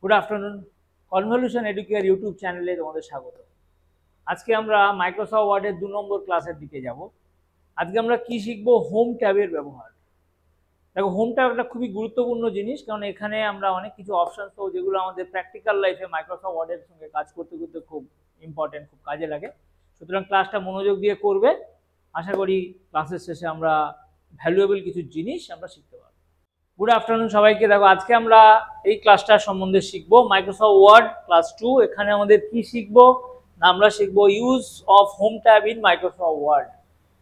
Good afternoon. Convolution educare YouTube চ্যানেলে তোমাদের স্বাগত। আজকে আমরা মাইক্রোসফট ওয়ার্ডের 2 নম্বর ক্লাসের দিকে যাব। আজকে আমরা কি শিখবো? হোম ট্যাবের ব্যবহার। দেখো, হোম ট্যাব একটা খুবই গুরুত্বপূর্ণ জিনিস, কারণ এখানে আমরা অনেক কিছু অপশন পাবো যেগুলো আমাদের প্র্যাকটিক্যাল লাইফে মাইক্রোসফট ওয়ার্ডের সঙ্গে কাজ করতে করতে খুব ইম্পর্টেন্ট, খুব কাজে লাগে। সুতরাং ক্লাসটা মনোযোগ দিয়ে করবে। আশা করি ক্লাসের শেষে আমরা ভ্যালুয়েবল কিছু জিনিস আমরা শিখতে পারবো। গুড আফটারনুন সবাইকে। দেখো, আজকে আমরা এই ক্লাসটা সম্বন্ধে শিখবো মাইক্রোসফট ওয়ার্ড ক্লাস 2। এখানে আমাদের কি শিখবো? আমরা শিখবো use of home tab in Microsoft Word.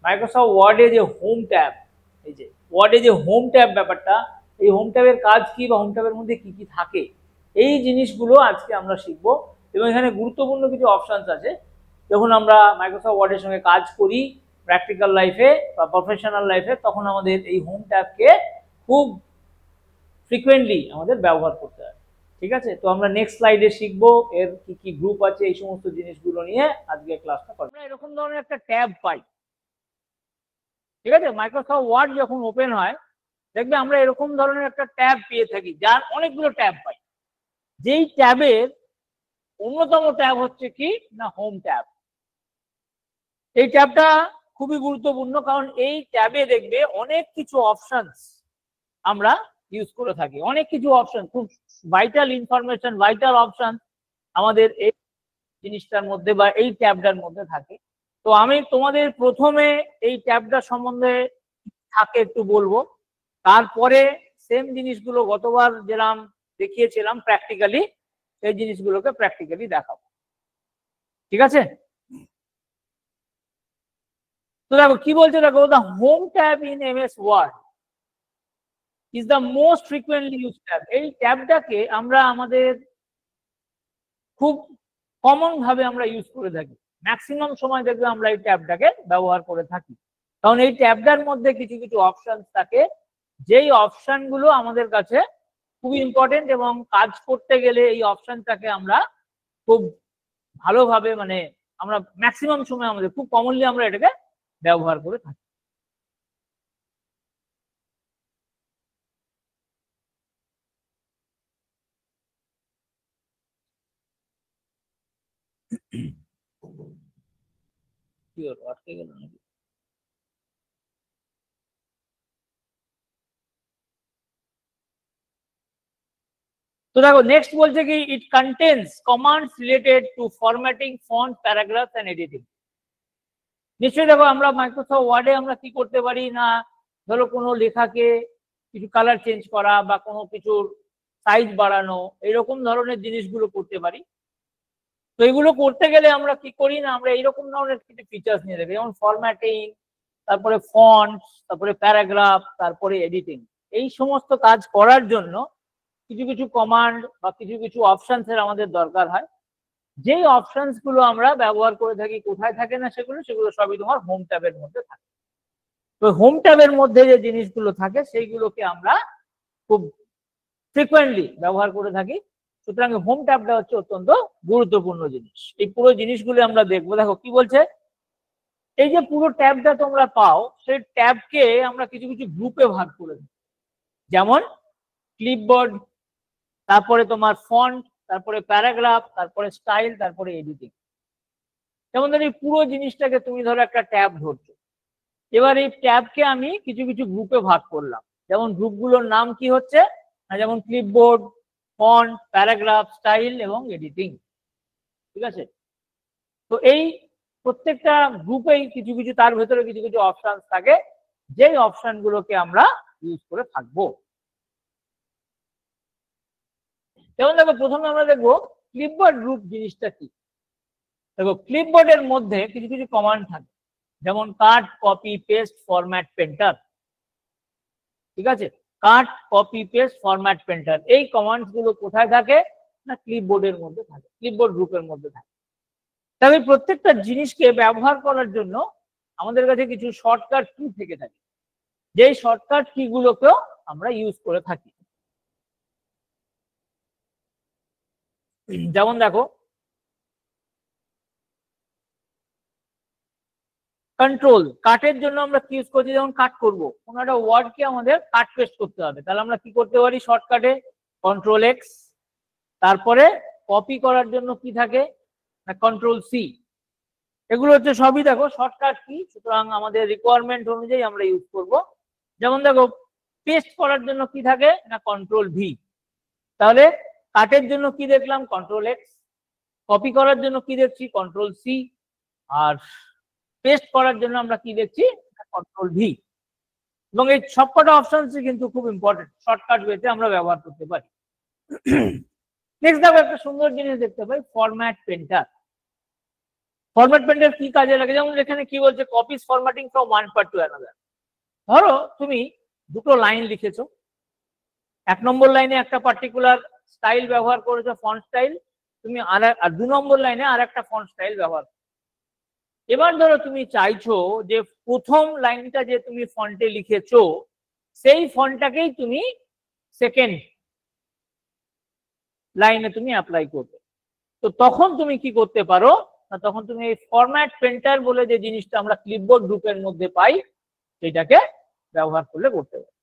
Microsoft ওয়ার্ডে যে হোম ট্যাব, এই যে ওয়ার্ডে যে হোম ট্যাব ব্যাপারটা, এই হোম ট্যাবের কাজ কি বা হোম ট্যাবের মধ্যে কি কি থাকে, এই জিনিসগুলো আজকে আমরা শিখবো। এবং এখানে গুরুত্বপূর্ণ কিছু অপশনস আছে। যখন আমরা মাইক্রোসফট ওয়ার্ডের সঙ্গে কাজ করি প্র্যাকটিক্যাল লাইফে বা প্রফেশনাল লাইফে, তখন আমাদের এই হোম ট্যাবকে খুব ফ্রিকোয়েন্টলি আমাদের ব্যবহার করতে হয়। ঠিক আছে, তো আমরা নেক্সট স্লাইডে শিখবো এর কি কি গ্রুপ আছে, এই সমস্ত জিনিসগুলো নিয়ে আজকে ক্লাসটা করব। আমরা এরকম ধরনের একটা ট্যাব পাই। ঠিক আছে, মাইক্রোসফট ওয়ার্ড যখন ওপেন হয় দেখবে আমরা এরকম ধরনের একটা ট্যাব পেয়ে থাকি, যার অনেকগুলো ট্যাব পাই। যেই ট্যাবের অন্যতম ট্যাব হচ্ছে কি না, হোম ট্যাব। এই ট্যাবটা খুবই গুরুত্বপূর্ণ, কারণ এই ট্যাবে দেখবে অনেক কিছু অপশনস আমরা ইউজ করে থাকি। অনেক কিছু অপশন, খুব ভাইটাল ইনফরমেশন, ভাইটাল অপশন আমাদের এই জিনিসটার মধ্যে বা এই ট্যাবটার মধ্যে থাকে। তো আমি তোমাদের প্রথমে এই ট্যাবটার সম্বন্ধে থাকে একটু বলবো, তারপরে সেম জিনিসগুলো গতবার যেরকম দেখিয়েছিলাম প্র্যাকটিক্যালি, সেই জিনিসগুলোকে প্র্যাকটিক্যালি দেখাবো। ঠিক আছে, তো দেখো কি বলছে। দেখো, the home tab in MS Word is the most frequently used tab. এই ট্যাবটাকে আমরা আমাদের খুব কমন ভাবে আমরা ইউজ করে থাকি। ম্যাক্সিমাম সময় দেখবে আমরা এই ট্যাবটাকে ব্যবহার করে থাকি, কারণ এই ট্যাবটার মধ্যে কিছু কিছু অপশন থাকে, যেই অপশন গুলো আমাদের কাছে খুব ইম্পর্টেন্ট, এবং কাজ করতে গেলে এই অপশনটাকে আমরা খুব ভালোভাবে, মানে আমরা ম্যাক্সিমাম সময় আমাদের খুব কমনলি আমরা এটাকে ব্যবহার করে থাকি। কি হলো, আটকে গেল নাকি? তো দেখো, নেক্সট বলছে কি, it contains commands related to formatting font, paragraph and editing. নিশ্চয়ই দেখো, আমরা মাইক্রোসফট ওয়ার্ডে আমরা কি করতে পারি না, ধরো কোনো লেখাকে কিছু কালার চেঞ্জ করা বা কোনো কিছুর সাইজ বাড়ানো, এরকম ধরনের জিনিসগুলো করতে পারি। তো এগুলো করতে গেলে আমরা কি করি না, আমরা এইরকম ধরনের কিছু ফিচার্স নিয়ে দেখি, যেমন ফরম্যাটিং, তারপরে ফন্ট, তারপরে প্যারাগ্রাফ, তারপরে এডিটিং। এই সমস্ত কাজ করার জন্য কিছু কিছু কমান্ড বা কিছু কিছু অপশনস এর আমাদের দরকার হয়। যেই অপশনস গুলো আমরা ব্যবহার করে থাকি, কোথায় থাকে না সেগুলো, সেগুলো সবই তোমার হোম ট্যাবের মধ্যে থাকে। তো হোম ট্যাবের মধ্যে যে জিনিসগুলো থাকে সেইগুলোকে আমরা খুব ফ্রিকোয়েন্টলি ব্যবহার করে থাকি। সুতরাং হোম ট্যাবটা হচ্ছে অত্যন্ত গুরুত্বপূর্ণ জিনিস। এই পুরো জিনিসগুলো আমরা দেখবো। দেখো কি বলছে, এই যে পুরো ট্যাবটা তোমরা পাও, সেই ট্যাবকে আমরা কিছু কিছু গ্রুপে ভাগ করে দিই। যেমন ক্লিপবোর্ড, তারপরে তোমার ফন্ট, তারপরে প্যারাগ্রাফ, তারপরে স্টাইল, তারপরে এডিটিং। যেমন ধরো এই পুরো জিনিসটাকে তুমি ধরো একটা ট্যাব ধরছো, এবার এই ট্যাবকে আমি কিছু কিছু গ্রুপে ভাগ করলাম। যেমন গ্রুপগুলোর নাম কি হচ্ছে, যেমন ক্লিপবোর্ড, ফন্ট, প্যারাগ্রাফ, স্টাইল এবং এডিটিং। ঠিক আছে, তো এই প্রত্যেকটা গ্রুপেই কিছু কিছু, তার ভেতরে কিছু কিছু অপশন থাকে, যেই অপশন গুলোকে আমরা ইউজ করে থাকবো। যেমন দেখো, প্রথমে আমরা দেখবো ক্লিপবোর্ড গ্রুপ জিনিসটা কি। দেখো, ক্লিপবোর্ডের মধ্যে কিছু কিছু কমান্ড থাকে, যেমন কাট, কপি, পেস্ট, ফরম্যাট, পেন্টার। ঠিক আছে, কাট, কপি, পেস্ট, ফরম্যাট, পেন্টার, এই কমান্ডস গুলো কোথায় থাকে না, ক্লিপবোর্ডের মধ্যে থাকে, ক্লিপবোর্ড গ্রুপের মধ্যে থাকে। তবে প্রত্যেকটা জিনিসকে ব্যবহার করার জন্য আমাদের কাছে কিছু শর্টকাট কি থেকে থাকে, যেই শর্টকাট কি গুলোকেও আমরা ইউজ করে থাকি। যেমন দেখো, কন্ট্রোল, কাটের জন্য আমরা কি ইউজ করছি, যেমন কাট করব কোনো একটা ওয়ার্ডকে আমাদের কাট পেস্ট করতে হবে, তাহলে আমরা কি করতে পারি শর্টকাটে, কন্ট্রোল এক্স, তারপরে কপি করার জন্য কি থাকে না কন্ট্রোল সি। এগুলো হচ্ছে সবই দেখো শর্টকাট কি, সুতরাং আমাদের রিকোয়ারমেন্ট অনুযায়ী আমরা ইউজ করব। যেমন দেখো পেস্ট করার জন্য কি থাকে না কন্ট্রোল ভি, তাহলে কাটের জন্য কি দেখলাম কন্ট্রোল এক্স, কপি করার জন্য কি দেখছি কন্ট্রোল সি, আর পেস্ট করার জন্য আমরা কি দেখছি কন্ট্রোল ভি। এবং এই সবকটা অপশনস কিন্তু খুব ইম্পর্টেন্ট, শর্টকাট ওয়েতে আমরা ব্যবহার করতে পারি। নেক্সট দেখো একটা সুন্দর জিনিস দেখতে পাই ফরম্যাট পেন্টার। ফরম্যাট পেন্টার কি কাজে লাগে, যেমন এখানে কি বলছে copies formatting from one part to another. ধরো তুমি দুটো লাইন লিখেছো, এক নম্বর লাইনে একটা পার্টিকুলার স্টাইল ব্যবহার করেছো ফন্ট স্টাইল, তুমি আর 2 নম্বর লাইনে আর একটা ফন্ট স্টাইল ব্যবহার। এবার ধরো তুমি চাইছো যে প্রথম লাইনটা যে তুমি ফন্টে লিখেছো সেই ফন্টটাকেই তুমি সেকেন্ড লাইনে তুমি অ্যাপ্লাই করবে। তো তখন তুমি কি করতে পারো না, তখন তুমি এই ফরম্যাট পেন্টার বলে যে জিনিসটা আমরা ক্লিপবোর্ড গ্রুপের মধ্যে পাই সেটাকে ব্যবহার করলে করতে পারো।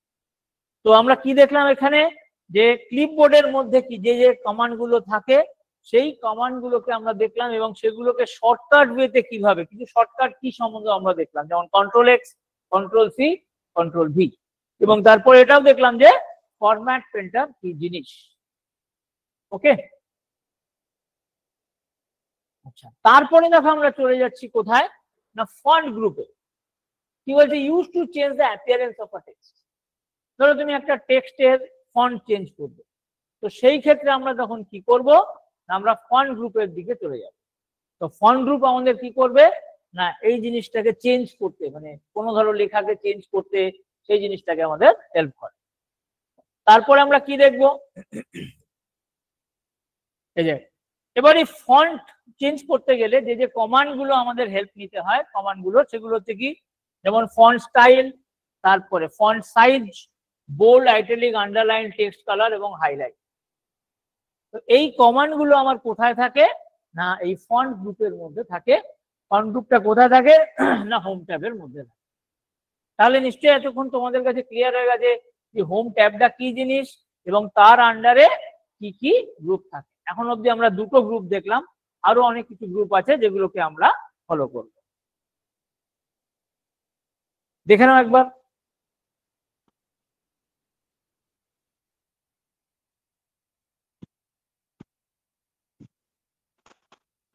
তো আমরা কি দেখলাম এখানে যে ক্লিপবোর্ডের মধ্যে কি যে যে কমান্ড গুলো থাকে সেই কমান্ড গুলোকে আমরা দেখলাম এবং সেগুলোকে শর্টকাট ওয়েতে কিভাবে, কিছু শর্টকাট কি সম্বন্ধে আমরা দেখলাম, যেমন control X, control C, control V, এবং তারপর এটাও দেখলাম যে ফরম্যাট পেন্টার কি জিনিস। ওকে, আচ্ছা তারপরে দেখো আমরা চলে যাচ্ছি কোথায় না ফন্ট গ্রুপে। কি বলছে use to change the appearance of a text. ধরো তুমি একটা টেক্সটের ফন্ট চেঞ্জ করবে, তো সেই ক্ষেত্রে আমরা তখন কি করব আমরা ফন্ট গ্রুপের দিকে চলে যাব। তো ফন্ট গ্রুপ আমাদের কি করবে না এই জিনিসটাকে চেঞ্জ করতে, মানে কোনো ধরো লেখাকে চেঞ্জ করতে সেই জিনিসটাকে আমাদের হেল্প করে। তারপরে আমরা কি দেখবো এই যে এবার এই ফন্ট চেঞ্জ করতে গেলে যে যে কমান্ড গুলো আমাদের হেল্প নিতে হয়, কমান্ড গুলো সেগুলো হচ্ছে কি, যেমন ফন্ট স্টাইল, তারপরে font size, bold, italic, underline, text colour এবং হাইলাইট। তো এই কমান্ড গুলো আমার কোথায় থাকে না এই ফন্ট গ্রুপের মধ্যে থাকে। ফন্ট গ্রুপটা কোথায় থাকে না হোম ট্যাবের মধ্যে থাকে। তাহলে নিশ্চয়ই এতক্ষণ তোমাদের কাছে ক্লিয়ার হয়ে গেছে যে হোম ট্যাবটা কি জিনিস এবং তার আন্ডারে কি কি গ্রুপ থাকে। এখন অবধি আমরা দুটো গ্রুপ দেখলাম, আরো অনেক কিছু গ্রুপ আছে যেগুলোকে আমরা ফলো করব। দেখে নাও একবার।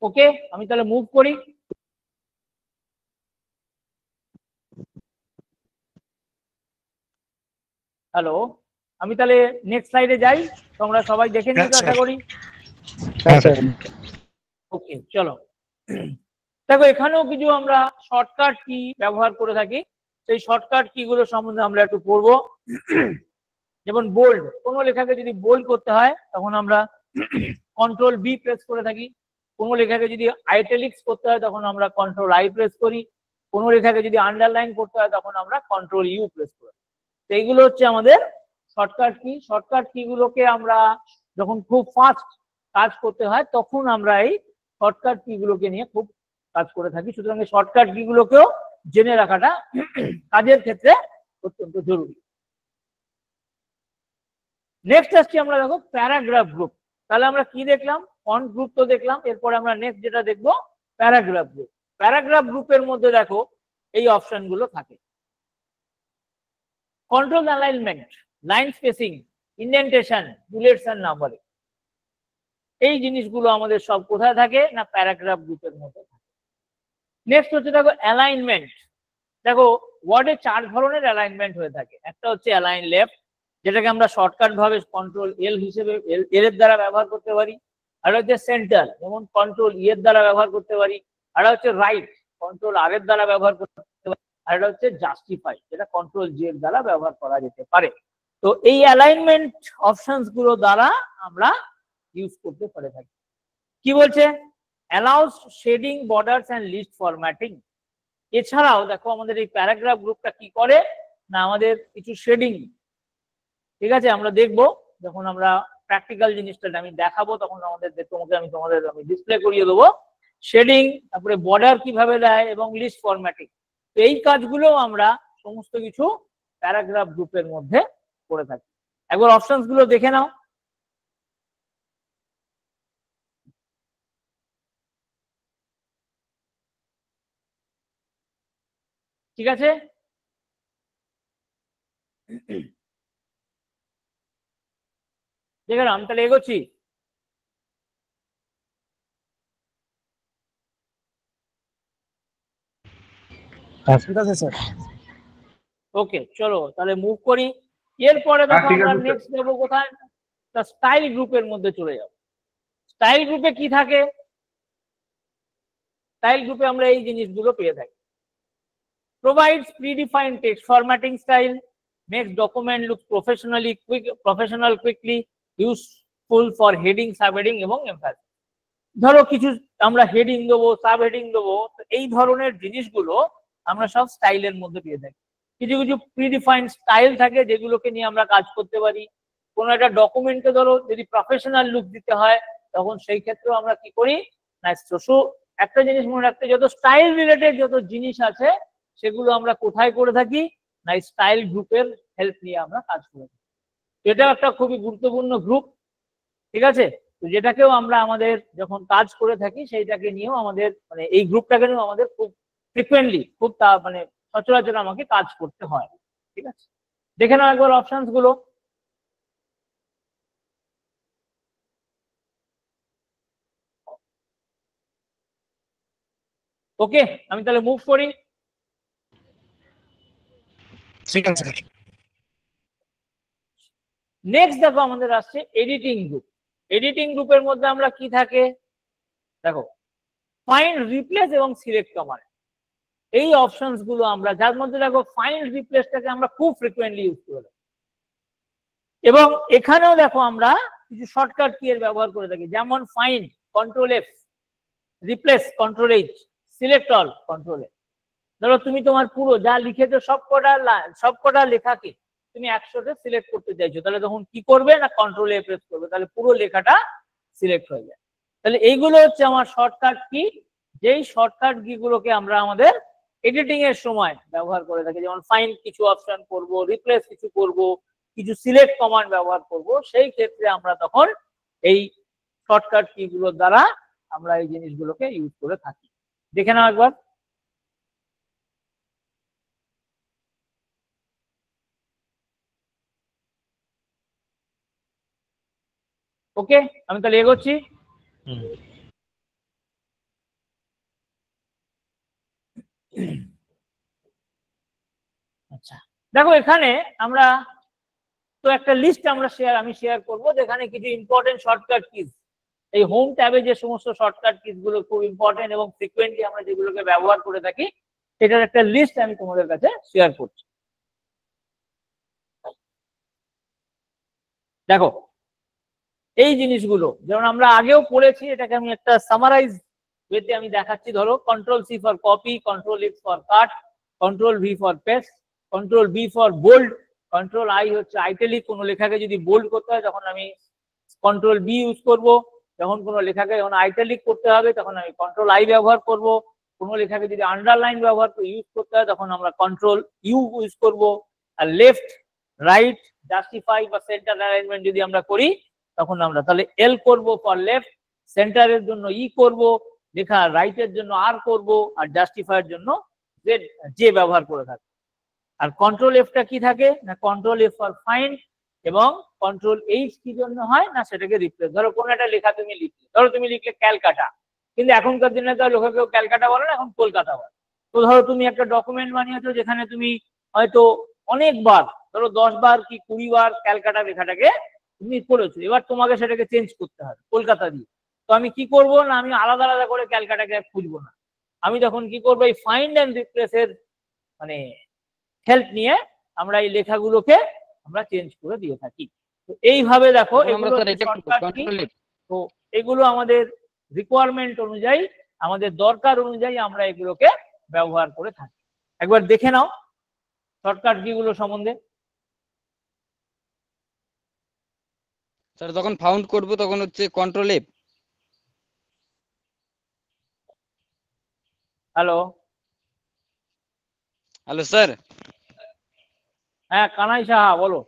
ওকে, আমি তাহলে মুভ করি। হ্যালো, আমি তাহলে নেক্সট স্লাইডে যাই, তোমরা সবাই দেখে নিতে আশা করি। ওকে চলো, দেখো এখানেও কিছু আমরা শর্টকাট কি ব্যবহার করে থাকি, সেই শর্টকাট কি গুলো সম্বন্ধে আমরা একটু পড়বো। যেমন বোল্ড, কোনো লেখাকে যদি বোল্ড করতে হয় তখন আমরা কন্ট্রোল বি প্রেস করে থাকি। কোনো লেখাকে যদি আইটালিক্স করতে হয় তখন আমরা কন্ট্রোল আই প্রেস করি। কোনো লেখাকে যদি আন্ডারলাইন করতে হয় তখন আমরা কন্ট্রোল ইউ প্রেস করি। এইগুলো হচ্ছে আমাদের শর্টকাট কি। শর্টকাট কি গুলোকে আমরা যখন খুব ফাস্ট কাজ করতে হয় তখন আমরা এই শর্টকাট কি গুলোকে নিয়ে খুব কাজ করে থাকি। সুতরাং এই শর্টকাট কি গুলোকেও জেনে রাখাটা কাজের ক্ষেত্রে অত্যন্ত জরুরি। নেক্সট আসছি আমরা দেখো প্যারাগ্রাফ গ্রুপ। তাহলে আমরা কি দেখলাম ফন্ট গ্রুপ তো দেখলাম, এরপরে আমরা নেক্সট যেটা দেখবো প্যারাগ্রাফ গ্রুপ। প্যারাগ্রাফ গ্রুপের মধ্যে দেখো এই অপশন গুলো থাকে, control alignment, line spacing, indentation, bullets and numbering. এই জিনিসগুলো আমাদের সব কোথায় থাকে না প্যারাগ্রাফ গ্রুপের মধ্যে থাকে। নেক্সট হচ্ছে দেখো অ্যালাইনমেন্ট। দেখো ওয়ার্ডে 4 ধরনের অ্যালাইনমেন্ট হয়ে থাকে। একটা হচ্ছে অ্যালাইন লেফট, যেটাকে আমরা শর্টকাট ভাবে কন্ট্রোল এল হিসেবে এল এর দ্বারা ব্যবহার করতে পারি। আর হচ্ছে সেন্টার, যেমন কন্ট্রোল ই এর দ্বারা ব্যবহার করতে পারি। আর হচ্ছে রাইট, কন্ট্রোল আর এর দ্বারা ব্যবহার করতে পারি। আর এটা হচ্ছে জাস্টিফাই, যেটা কন্ট্রোল জি এর দ্বারা ব্যবহার করা যেতে পারে। তো এই অ্যালাইনমেন্ট অপশনস গুলো দ্বারা আমরা ইউজ করতে পারে থাকি। কি বলছে allows shading, borders and list formatting. এছাড়াও দেখো আমাদের এই প্যারাগ্রাফ গ্রুপটা কি করে না আমাদের কিছু শেডিং, ঠিক আছে, আমরা দেখবো যখন আমরা প্র্যাকটিক্যাল জিনিসটা আমি দেখাবো তখন আমাদের তোমাদের আমি ডিসপ্লে করিয়ে দেবো। শেডিং, তারপরে বর্ডার কিভাবে দেয় এবং লিস্ট ফরম্যাটিং। তো এই কাজগুলো আমরা সমস্ত কিছু প্যারাগ্রাফ গ্রুপের মধ্যে করে থাকি। একবার অপশনস গুলো দেখে নাও। ঠিক আছে, দেখে আমি তাহলে এগোচ্ছি। ঠিক আছে স্যার। ওকে চলো তাহলে মুভ করি। এরপরে দেখো আমরা নেক্সট যাবো কোথায়, স্টাইল গ্রুপের মধ্যে চলে যাব। স্টাইল গ্রুপে কি থাকে, স্টাইল গ্রুপে আমরা এই জিনিসগুলো পেয়ে থাকি। provides predefined text formatting style, makes document look professional quickly, useful for heading, subheading এবং emphasis। ধরো কিছু আমরা হেডিং দেবো, সাব হেডিং দেবো, এই ধরনের জিনিসগুলো আমরা সব স্টাইলের মধ্যে পেয়ে থাকি। কিছু কিছু প্রিডিফাইন্ড স্টাইল থাকে যেগুলোকে নিয়ে আমরা কাজ করতে পারি। কোনো একটা ডকুমেন্টে ধরো যদি প্রফেশনাল লুক দিতে হয় তখন সেই ক্ষেত্রেও আমরা কি করি না, একটা জিনিস মনে রাখতে, যত স্টাইল রিলেটেড যত জিনিস আছে সেগুলো আমরা কোথায় করে থাকি না, স্টাইল গ্রুপের হেল্প নিয়ে আমরা কাজ করে থাকি। এটা একটা খুবই গুরুত্বপূর্ণ গ্রুপ, ঠিক আছে। তো যেটাকেও আমরা আমাদের যখন কাজ করে থাকি সেইটাকে নিয়েও আমাদের মানে এই গ্রুপটাকে নিয়েও আমাদের খুব ফ্রিকুয়েন্টলি খুব মানে সচরাচর আমাকে কাজ করতে হয়, ঠিক আছে। দেখে নাও একবার অপশনস গুলো। ওকে আমি তাহলে মুভ করি। নেক্সট দেখো আমাদের আসছে এডিটিং গ্রুপ। এডিটিং গ্রুপের মধ্যে আমরা কি থাকে দেখো, ফাইন্ড, রিপ্লেস এবং সিলেক্ট কমান্ড, এই অপশনস গুলো আমরা, যার মধ্যে দেখো ফাইন্ড রিপ্লেসটাকে আমরা খুব ফ্রিকুয়েন্টলি ইউজ করে, এবং এখানেও দেখো আমরা কিছু শর্টকাট কি এর ব্যবহার করে থাকি, যেমন find control F, replace control H, select all control F. ধরো তুমি তোমার পুরো যা লিখেছো সবকটা লেখাকে তুমি একসাথে সিলেক্ট করতে চাইছো, তাহলে তখন কি করবে না, কন্ট্রোল এ প্রেস করবে, তাহলে পুরো লেখাটা সিলেক্ট হয়ে যায়। তাহলে এইগুলো হচ্ছে আমার শর্টকাট কি, যেই শর্টকাট কি গুলোকে আমরা আমাদের এডিটিং এর সময় ব্যবহার করে থাকি। যেমন ফাইন্ড কিছু অপশন করব, রিপ্লেস কিছু করব, কিছু সিলেক্ট কমান্ড ব্যবহার করব, সেই ক্ষেত্রে আমরা তখন এই শর্টকাট কি গুলোর দ্বারা আমরা এই জিনিসগুলোকে ইউজ করে থাকি। দেখে নাও একবার। ওকে আমি তাহলে এগোচ্ছি। আচ্ছা দেখো এখানে আমরা তো একটা লিস্ট আমি শেয়ার করবো, যেখানে কিছু ইম্পর্টেন্ট শর্টকাট কিজ, এই হোম ট্যাবে যে সমস্ত শর্টকাট কিজ গুলো খুব ইম্পর্টেন্ট এবং ফ্রিকুয়েন্টলি আমরা যেগুলোকে ব্যবহার করে থাকি সেটার একটা লিস্ট আমি তোমাদের কাছে শেয়ার করছি। দেখো এই জিনিসগুলো যেমন আমরা আগেও পড়েছি, এটাকে আমি একটা সামারাইজ ওয়েতে আমি দেখাচ্ছি। ধরো control C for copy, control X for cut, control V for paste, control B for bold, control I হচ্ছে আইটালিক, কোনো লেখাকে যদি বোল্ড করতে হয় তখন আমি কন্ট্রোল বি ইউজ করব, যখন কোনো লেখাকে যখন আইটালিক করতে হবে তখন আমি কন্ট্রোল আই ব্যবহার করব, কোনো লেখাকে যদি আন্ডারলাইন ব্যবহার ইউজ করতে হয় তখন আমরা কন্ট্রোল ইউ ইউজ করব। আর লেফট, রাইট, জাস্টিফাই বা সেন্টার অ্যালাইনমেন্ট যদি আমরা করি তখন আমরা তাহলে এল করব ফর লেফট, সেন্টারের জন্য ই করব, লেখা রাইটের জন্য আর করব, আর জাস্টিফাইয়ের জন্য জেড জে ব্যবহার করে থাকি। আর কন্ট্রোল এফটা কি থাকে না, কন্ট্রোল এফ ফর ফাইন্ড, এবং কন্ট্রোল এইচ কি জন্য হয় না, সেটাকে রিপ্লেস। ধরো কোনো একটা লেখা তুমি লিখলে, ধরো তুমি লিখলে ক্যালকাটা, কিন্তু এখনকার দিনে তো লোকে কেউ ক্যালকাটা বলে না, এখন কলকাতা বলে। তো ধরো তুমি একটা ডকুমেন্ট বানিয়েছো যেখানে তুমি হয়তো অনেকবার, ধরো 10 বার কি 20 বার ক্যালকাটা লেখাটাকে তুমি করেছো, এবার তোমাকে সেটাকে চেঞ্জ করতে হবে কলকাতা দিয়ে। তো আমি কি করব না, আমি আলাদা আলাদা করে ক্যালকাটাকে খুঁজবো না, আমি তখন কি করবো, এই ফাইন্ড অ্যান্ড রিপ্লেসের মানে হেল্প নিয়ে আমরা এই লেখাগুলোকে আমরা চেঞ্জ করে দিয়ে থাকি। তো এইভাবে দেখো এগুলো শর্টকাট কি, তো এগুলো আমাদের রিকোয়ারমেন্ট অনুযায়ী, আমাদের দরকার অনুযায়ী আমরা এগুলোকে ব্যবহার করে থাকি। একবার দেখে নাও শর্টকাট কি গুলো সম্বন্ধে। স্যার যখন ফাউন্ড করব তখন হচ্ছে control F. Hello hello sir. হ্যাঁ কানাই সাহা বলো।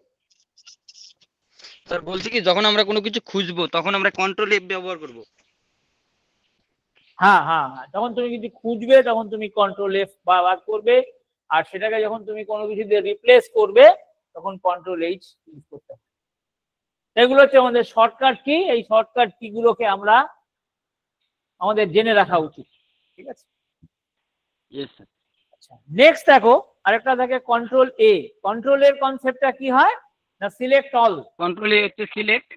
স্যার বলছি কি, যখন আমরা কোনো কিছু খুঁজবো তখন আমরা কন্ট্রোল এফ ব্যবহার করব। হ্যাঁ হ্যাঁ হ্যাঁ, যখন তুমি কিছু খুঁজবে তখন তুমি কন্ট্রোল এফ ব্যবহার করবে, আর সেটাকে যখন তুমি কোনো কিছু দিয়ে রিপ্লেস করবে তখন কন্ট্রোল এইচ ইউজ করতে হবে। এগুলো হচ্ছে আমাদের শর্টকাট কি, এই শর্টকাট কি গুলোকে আমরা আমাদের জেনে রাখা উচিত। ঠিক আছে, ইয়েস স্যার। আচ্ছা নেক্সট দেখো আরেকটা থাকে কন্ট্রোল এ। কন্ট্রোল এর কনসেপ্টটা কি হয় না সিলেক্ট অল। কন্ট্রোল এ হচ্ছে সিলেক্ট।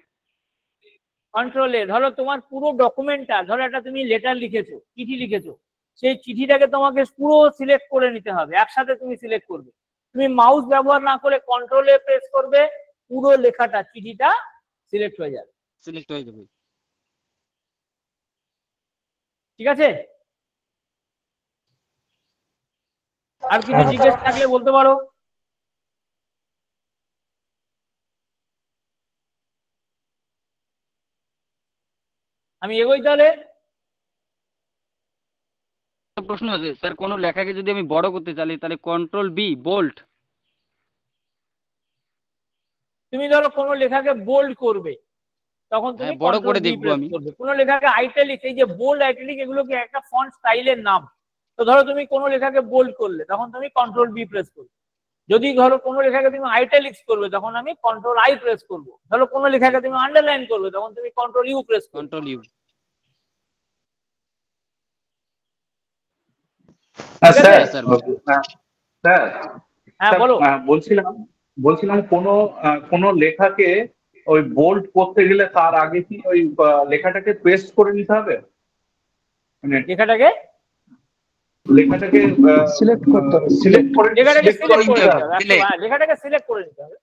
কন্ট্রোল এ ধরো তোমার পুরো ডকুমেন্টটা, ধরো একটা তুমি লেটার লিখেছো, চিঠি লিখেছো, সেই চিঠিটাকে তোমাকে পুরো সিলেক্ট করে নিতে হবে, একসাথে তুমি সিলেক্ট করবে। তুমি মাউস ব্যবহার না করে কন্ট্রোল এ প্রেস করবে, পুরো লেখাটা চিঠিটা সিলেক্ট হয়ে যাবে। সিলেক্ট হয়ে যাবে। ঠিক আছে, আর কিছু জিজ্ঞেস থাকলে বলতে পারো। আমি এগোই তাহলে। প্রশ্ন আছে স্যার, কোনো লেখাকে যদি আমি বড় করতে চাই তাহলে কন্ট্রোল বি বোল্ড। তুমি ধরো কোনো লেখাকে বোল্ড করবে তখন তুমি হ্যাঁ, বড় কন্ট্রোল করে বি দেখবো প্রেস আমি। করবে। কোনো লেখাকে আইটালিক, এই যে বোল্ড আইটালিক এগুলো কি একটা ফন্ট স্টাইলের নাম। তো ধরো তুমি কোনো লেখাকে বোল্ড করলে তখন তুমি কন্ট্রোল বি প্রেস করবে। যদি ধরো কোনো লেখাকে তুমি আইটালিক্স করবে তখন আমি কন্ট্রোল আই প্রেস করব। ধরো কোনো লেখাকে তুমি আন্ডারলাইন করবে তখন তুমি কন্ট্রোল ইউ প্রেস করবে। Control U. ঠিক আছে হ্যাঁ স্যার। স্যার হ্যাঁ বলো। বলছিলাম কোনো লেখাকে ওই বোল্ড করতে গেলে তার আগে কি ওই লেখাটাকে পেস্ট করে নিতে হবে? মানে লেখাটাকে সিলেক্ট করতে হবে। সিলেক্ট করে লেখাটাকে select করে সিলেক্ট করে নিতে নিতে হবে। হবে, লেখাটাকে সিলেক্ট করে নিতে হবে।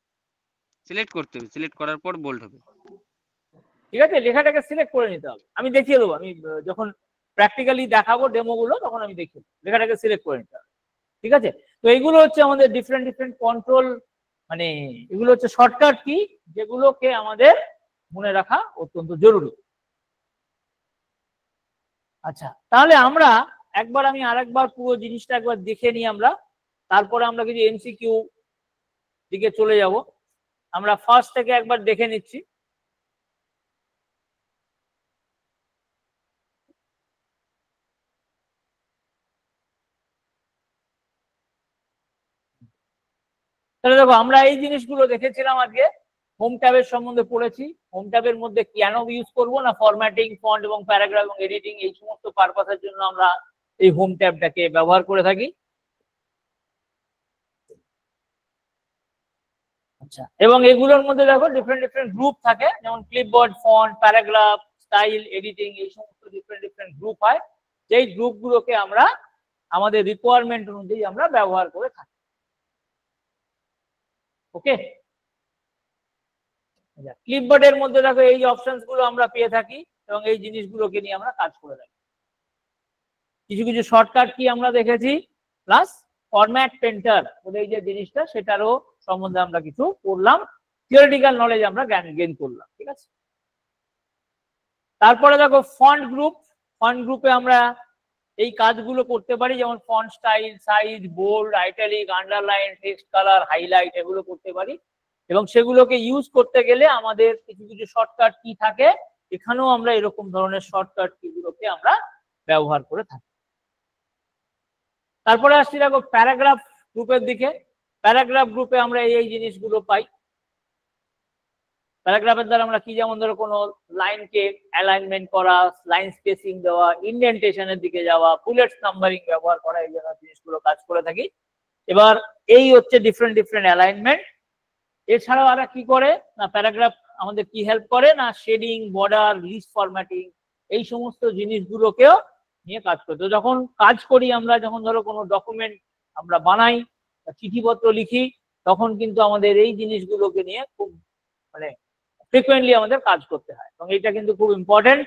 সিলেক্ট করতে হবে, সিলেক্ট করার পর বোল্ড হবে। ঠিক আছে, লেখাটাকে সিলেক্ট করে নিতে হবে। আমি দেখিয়ে দেবো, আমি যখন প্র্যাকটিক্যালি দেখাবো ডেমো গুলো তখন আমি দেখিয়ে দেবো লেখাটাকে সিলেক্ট করে নিতে হবে। ঠিক আছে, তো এইগুলো হচ্ছে আমাদের ডিফারেন্ট ডিফারেন্ট কন্ট্রোল, মানে এগুলো হচ্ছে শর্টকাট কি যেগুলোকে আমাদের মনে রাখা অত্যন্ত জরুরি। আচ্ছা তাহলে আমরা একবার, আমি আরেকবার পুরো জিনিসটা একবার দেখে নিই আমরা, তারপরে আমরা কিছু এমসিকিউ দিকে চলে যাব। আমরা ফার্স্ট থেকে একবার দেখে নিচ্ছি। তাহলে দেখো আমরা এই জিনিসগুলো দেখেছিলাম আজকে, হোম ট্যাবের সম্বন্ধে পড়েছি। হোম ট্যাবের মধ্যে কেন ইউজ করব না ফরম্যাটিং, ফন্ট এবং প্যারাগ্রাফ এবং এডিটিং এই সমস্ত পারপাসের জন্য আমরা এই হোম ট্যাবটাকে ব্যবহার করে থাকি। আচ্ছা, এবং এগুলোর মধ্যে দেখো ডিফারেন্ট ডিফারেন্ট গ্রুপ থাকে, যেমন clipboard, font, paragraph, style, editing, এই সমস্ত ডিফারেন্ট ডিফারেন্ট গ্রুপ হয়, যেই গ্রুপগুলোকে আমরা আমাদের রিকোয়ারমেন্ট অনুযায়ী আমরা ব্যবহার করে থাকি। ওকে, ক্লিপবোর্ডের মধ্যে দেখো এই অপশনস গুলো আমরা পেয়ে থাকি এবং এই জিনিসগুলোকে নিয়ে আমরা কাজ করে থাকি। কিছু কিছু শর্টকাট কি আমরা দেখেছি, প্লাস ফরম্যাট পেন্টার এই যে জিনিসটা সেটারও সম্বন্ধে আমরা কিছু পড়লাম, থিওরিটিক্যাল নলেজ আমরা গেইন করলাম। ঠিক আছে, তারপরে দেখো ফন্ট গ্রুপ। ফন্ট গ্রুপে আমরা এই কাজগুলো করতে পারি, যেমন font style, size, bold, italic, underline, text colour, highlight এগুলো করতে পারি। এবং সেগুলোকে ইউজ করতে গেলে আমাদের কিছু কিছু শর্টকাট কি থাকে, এখানেও আমরা এরকম ধরনের শর্টকাট কিগুলোকে আমরা ব্যবহার করে থাকি। তারপরে আসছি দেখো প্যারাগ্রাফ গ্রুপের দিকে। প্যারাগ্রাফ গ্রুপে আমরা এই জিনিসগুলো পাই। প্যারাগ্রাফের দ্বারা আমরা কি, যেমন ধরো কোনো লাইনকে অ্যালাইনমেন্ট করা, লাইন স্পেসিং দেওয়া, ইন্ডেন্টেশনের দিকে যাওয়া, বুলেটস নাম্বারিং ব্যবহার করা, এই জায়গায় জিনিসগুলো কাজ করে থাকি। এবার এই হচ্ছে ডিফারেন্ট ডিফারেন্ট অ্যালাইনমেন্ট। এছাড়াও আর কি করে না প্যারাগ্রাফ আমাদের কি হেল্প করে না শেডিং, বর্ডার, লিস্ট ফরম্যাটিং, এই সমস্ত জিনিসগুলোকেও নিয়ে কাজ করে। তো যখন কাজ করি আমরা, যখন ধরো কোনো ডকুমেন্ট আমরা বানাই, চিঠিপত্র লিখি, তখন কিন্তু আমাদের এই জিনিসগুলোকে নিয়ে খুব মানে ফ্রিকোয়েন্টলি আমাদের কাজ করতে হয় এবং এটা কিন্তু খুব ইম্পর্টেন্ট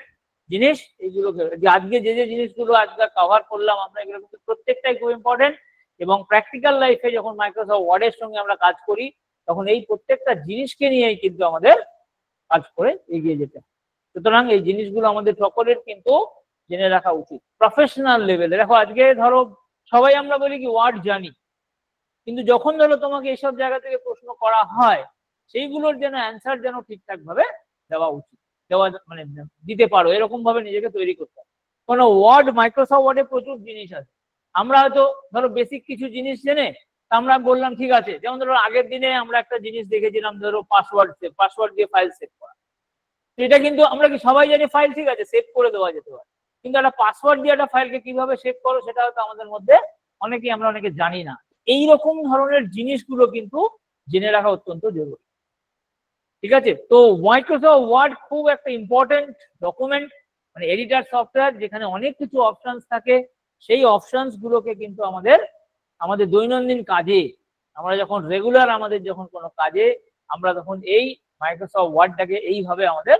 জিনিস। এইগুলোকে আজকে যে যে জিনিসগুলো আজকে কভার করলাম আমরা, এগুলো কিন্তু প্রত্যেকটাই খুব ইম্পর্টেন্ট। এবং প্র্যাকটিক্যাল লাইফে যখন মাইক্রোসফট ওয়ার্ডের সঙ্গে আমরা কাজ করি তখন এই প্রত্যেকটা জিনিসকে নিয়েই কিন্তু আমাদের কাজ করে এগিয়ে যেতে হয়। সুতরাং এই জিনিসগুলো আমাদের সকলের কিন্তু জেনে রাখা উচিত প্রফেশনাল লেভেলে। দেখো আজকে ধরো সবাই আমরা বলি কি ওয়ার্ড জানি, কিন্তু যখন ধরো তোমাকে এইসব জায়গা থেকে প্রশ্ন করা হয় সেইগুলোর যেন অ্যান্সার যেন ঠিকঠাক ভাবে দেওয়া উচিত, দেওয়া মানে দিতে পারো এরকম ভাবে নিজেকে তৈরি করতে হবে। কোনো ওয়ার্ড, মাইক্রোসফট ওয়ার্ডে প্রচুর জিনিস আছে, আমরা হয়তো ধরো বেসিক কিছু জিনিস জেনে আমরা বললাম ঠিক আছে, যেমন ধরো আগের দিনে আমরা একটা জিনিস দেখেছিলাম, ধরো পাসওয়ার্ড দিয়ে ফাইল সেভ করা। এটা কিন্তু আমরা কি সবাই জানি ফাইল ঠিক আছে সেভ করে দেওয়া যেতে পারে, কিন্তু একটা পাসওয়ার্ড দিয়ে একটা ফাইলকে কিভাবে সেভ করো সেটা হয়তো আমাদের মধ্যে আমরা অনেকে জানি না। এইরকম ধরনের জিনিসগুলো কিন্তু জেনে রাখা অত্যন্ত জরুরি। ঠিক আছে, তো মাইক্রোসফট ওয়ার্ড খুব একটা ইম্পর্টেন্ট ডকুমেন্ট, মানে এডিটার সফটওয়্যার যেখানে অনেক কিছু অপশনস থাকে। সেই অপশনস গুলোকে কিন্তু আমাদের দৈনন্দিন কাজে, আমরা যখন রেগুলার আমাদের যখন কোনো কাজে আমরা তখন এই মাইক্রোসফট ওয়ার্ডটাকে এইভাবে আমাদের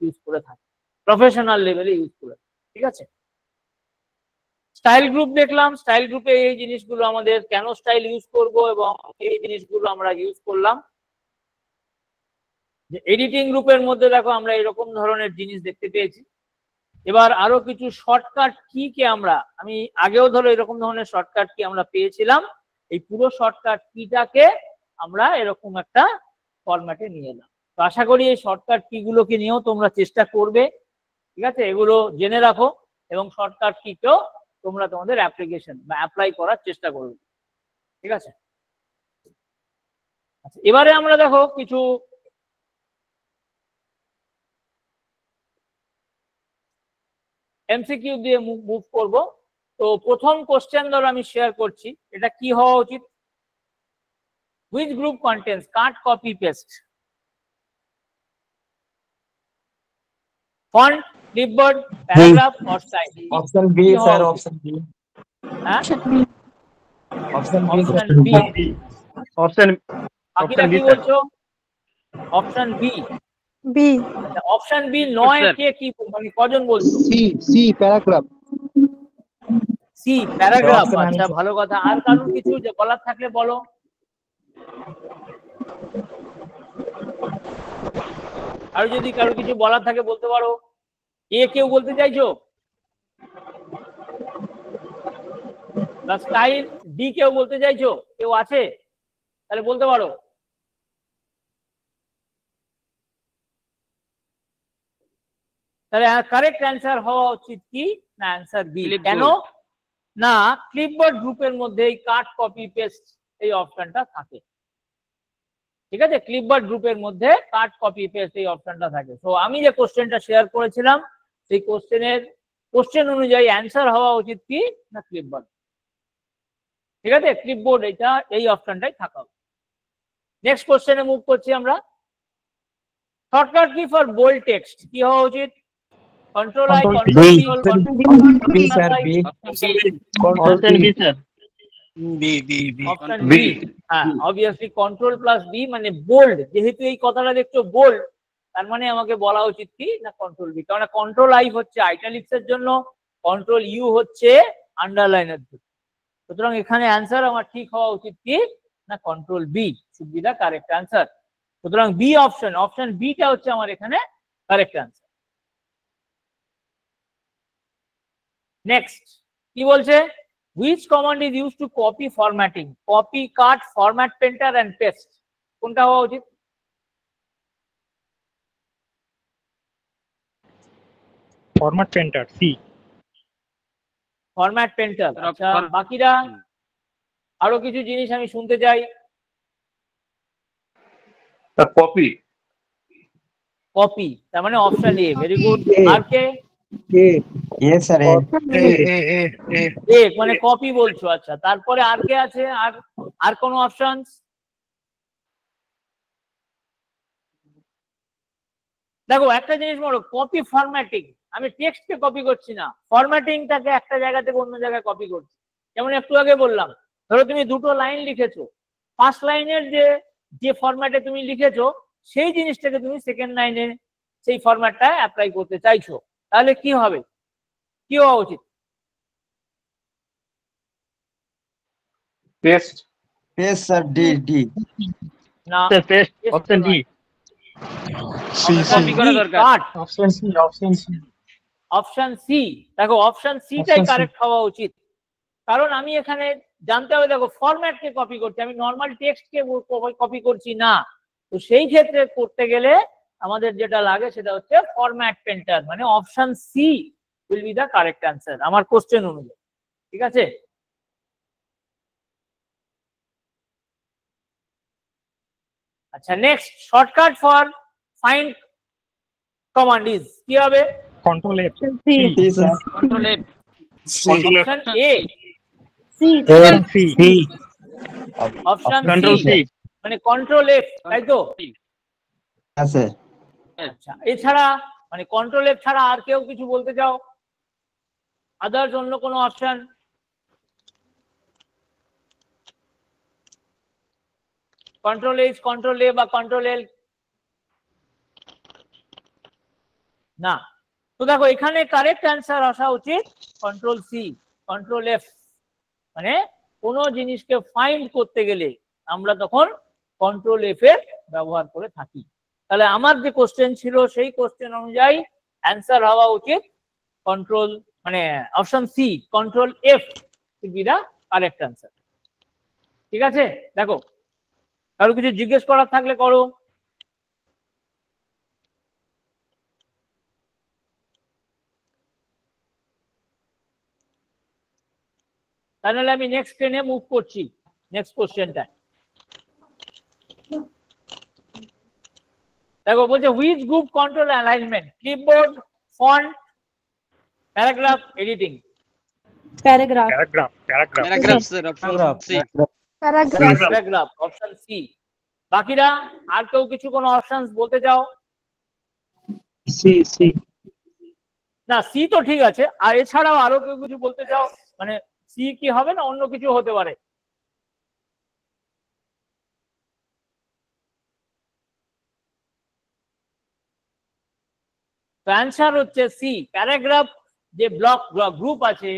ইউজ করে থাকি, প্রফেশনাল লেভেলে ইউজ করে। ঠিক আছে, স্টাইল গ্রুপ দেখলাম। স্টাইল গ্রুপে এই জিনিসগুলো আমাদের কেন স্টাইল ইউজ করব এবং এই জিনিসগুলো আমরা ইউজ করলাম। যে এডিটিং গ্রুপের মধ্যে দেখো আমরা এরকম ধরনের জিনিস দেখতে পেয়েছি। এবার আরো কিছু শর্টকাট কি কে আমি আগেও ধরো এরকম ধরনের শর্টকাট কি আমরা পেয়েছিলাম, এই পুরো শর্টকাট কিটাকে আমরা এরকম একটা ফরম্যাটে নিয়ে এলাম। তো আশা করি এই শর্টকাট কি গুলোকে নিয়েও তোমরা চেষ্টা করবে। ঠিক আছে, এগুলো জেনে রাখো এবং শর্টকাট কিকেও তোমরা তোমাদের অ্যাপ্লিকেশন বা অ্যাপ্লাই করার চেষ্টা করবে। ঠিক আছে, আচ্ছা এবারে আমরা দেখো কিছু এমসিকিউ দিয়ে মুভ করব। তো প্রথম কোশ্চেন ধরো আমি শেয়ার করছি, এটা কি হওয়া উচিত? Which group contents cut copy paste font, clipboard, paragraph or style? Option B sir, option B. হ্যাঁ, ऑप्शन অপশন বি। অপশন বাকিরা কি বলছো? Option B. B. Option B নয়, কে কি মানে কজন বলছো? C C paragraph. C paragraph. option আচ্ছা আমি- ভালো কথা। আর কারণ কিছু যে বলার থাকলে বলো। আর যদি কারো কিছু বলার থাকে বলতে পারো। কেউ বলতে চাইছো? স্টাইল ডি কেউ বলতে চাইছো? কেউ আছে? তাহলে বলতে পারো। তাহলে কারেক্ট অ্যান্সার হওয়া উচিত কি না অ্যান্সার বি। কেন না? ক্লিপবোর্ড গ্রুপের মধ্যে এই কাট কপি পেস্ট এই অপশনটা থাকে। ঠিক আছে, ক্লিপবোর্ড গ্রুপের মধ্যে কাট কপি পেস্ট এই অপশনটা থাকে। তো আমি যে কোশ্চেনটা শেয়ার করেছিলাম সেই কোশ্চেন অনুযায়ী অ্যান্সার হওয়া উচিত কি না ক্লিপবোর্ড। ঠিক আছে, ক্লিপবোর্ড এটা এই অপশনটাই থাকা। নেক্সট কোশ্চেনে মুভ করছি আমরা। Shortcut key for bold text কি হওয়া উচিত? Control I, control B sir, B. Option B sir. Option B. হ্যাঁ, অবভিয়াসলি কন্ট্রোল প্লাস বি মানে বোল্ড। যেহেতু এই কথাটা দেখছো বোল্ড, তার মানে আমাকে বলা উচিত কি না কন্ট্রোল বি। কারণ কন্ট্রোল আই হচ্ছে আইটালিক্স এর জন্য, কন্ট্রোল ইউ হচ্ছে আন্ডারলাইনের জন্য। সুতরাং এখানে অ্যান্সার আমার ঠিক হওয়া উচিত কি না control B should be the correct answer. সুতরাং বি অপশন বিটা হচ্ছে আমার এখানে কারেক্ট অ্যান্সার। নেক্সট কি বলছে? which command is used to copy formatting? Copy, cut, format painter and paste. কোনটা হওয়া উচিত? Format painter, C. Format painter. আচ্ছা বাকিরা আরো কিছু জিনিস আমি শুনতে চাই। কপি। কপি, তার মানে অপশন এ। Very good. আর কে? ये सर এ মানে কপি বলছো। আচ্ছা তারপরে আর কে আছে? আর কোন অপশন? দেখো একটা জিনিস বলো, কপি ফরম্যাটিং। আমি টেক্সটকে কপি করছি না, ফরম্যাটিংটাকে একটা জায়গা থেকে অন্য জায়গায় কপি করছি। যেমন একটু আগে বললাম, ধরো তুমি দুটো লাইন লিখেছো, ফার্স্ট লাইনের যে ফরম্যাটে তুমি লিখেছো সেই জিনিসটাকে তুমি সেকেন্ড লাইনে সেই ফরম্যাটটা অ্যাপ্লাই করতে চাইছো, তাহলে কি হবে? কি হওয়া উচিত? Paste. Paste sir, D D. না, পেস্ট, অপশন ডি। কপি করা দরকার। Option C, option C. Option C. দেখো অপশন সিটাই কারেক্ট হওয়া উচিত। কারণ আমি এখানে জানতে হবে, দেখো ফরম্যাটকে কপি করছি, আমি নর্মাল টেক্সটকে কপি করছি না। তো সেই ক্ষেত্রে করতে গেলে আমাদের যেটা লাগে সেটা হচ্ছে ফরম্যাট পেন্টার, মানে option C will be the correct answer আমার কোশ্চেন অনুযায়ী। ঠিক আছে, আচ্ছা next shortcut for find command is কি হবে? Control F. C sir. Control F. Option A, C option Control C C. মানে কন্ট্রোল এফ, তাই তো? yes sir. আচ্ছা এছাড়া মানে কন্ট্রোল এফ ছাড়া আর কেউ কিছু বলতে চাও? আদার্স অন্য কোনো অপশন? কন্ট্রোল এইচ, কন্ট্রোল এ বা কন্ট্রোল এল? না। তো দেখো এখানে কারেক্ট অ্যান্সার আসা উচিত কন্ট্রোল সি, কন্ট্রোল এফ। মানে কোনো জিনিসকে ফাইন্ড করতে গেলে আমরা তখন কন্ট্রোল এফ এর ব্যবহার করে থাকি। তাহলে আমার যে কোশ্চেন ছিল সেই কোশ্চেন অনুযায়ী অ্যান্সার হওয়া উচিত কন্ট্রোল মানে option C, control F should be the correct answer. ঠিক আছে, দেখো কারো কিছু জিজ্ঞেস করার থাকলে করো। তাহলে আমি নেক্সট ট্রেনে মুভ করছি, নেক্সট কোশ্চেনটা দেখো। বলছে which group control alignment, clipboard, font, paragraph, editing? Paragraph. Paragraph sir, option C. Paragraph, option C. বাকিরা আর কেউ কিছু কোনো অপশনস বলতে চাও? C. না সি তো ঠিক আছে, আর এছাড়াও আরো কেউ কিছু বলতে চাও? মানে সি কি হবে না অন্য কিছু হতে পারে? তো অ্যান্সার হচ্ছে সি, প্যারাগ্রাফ যে ব্লক গ্রুপ আছে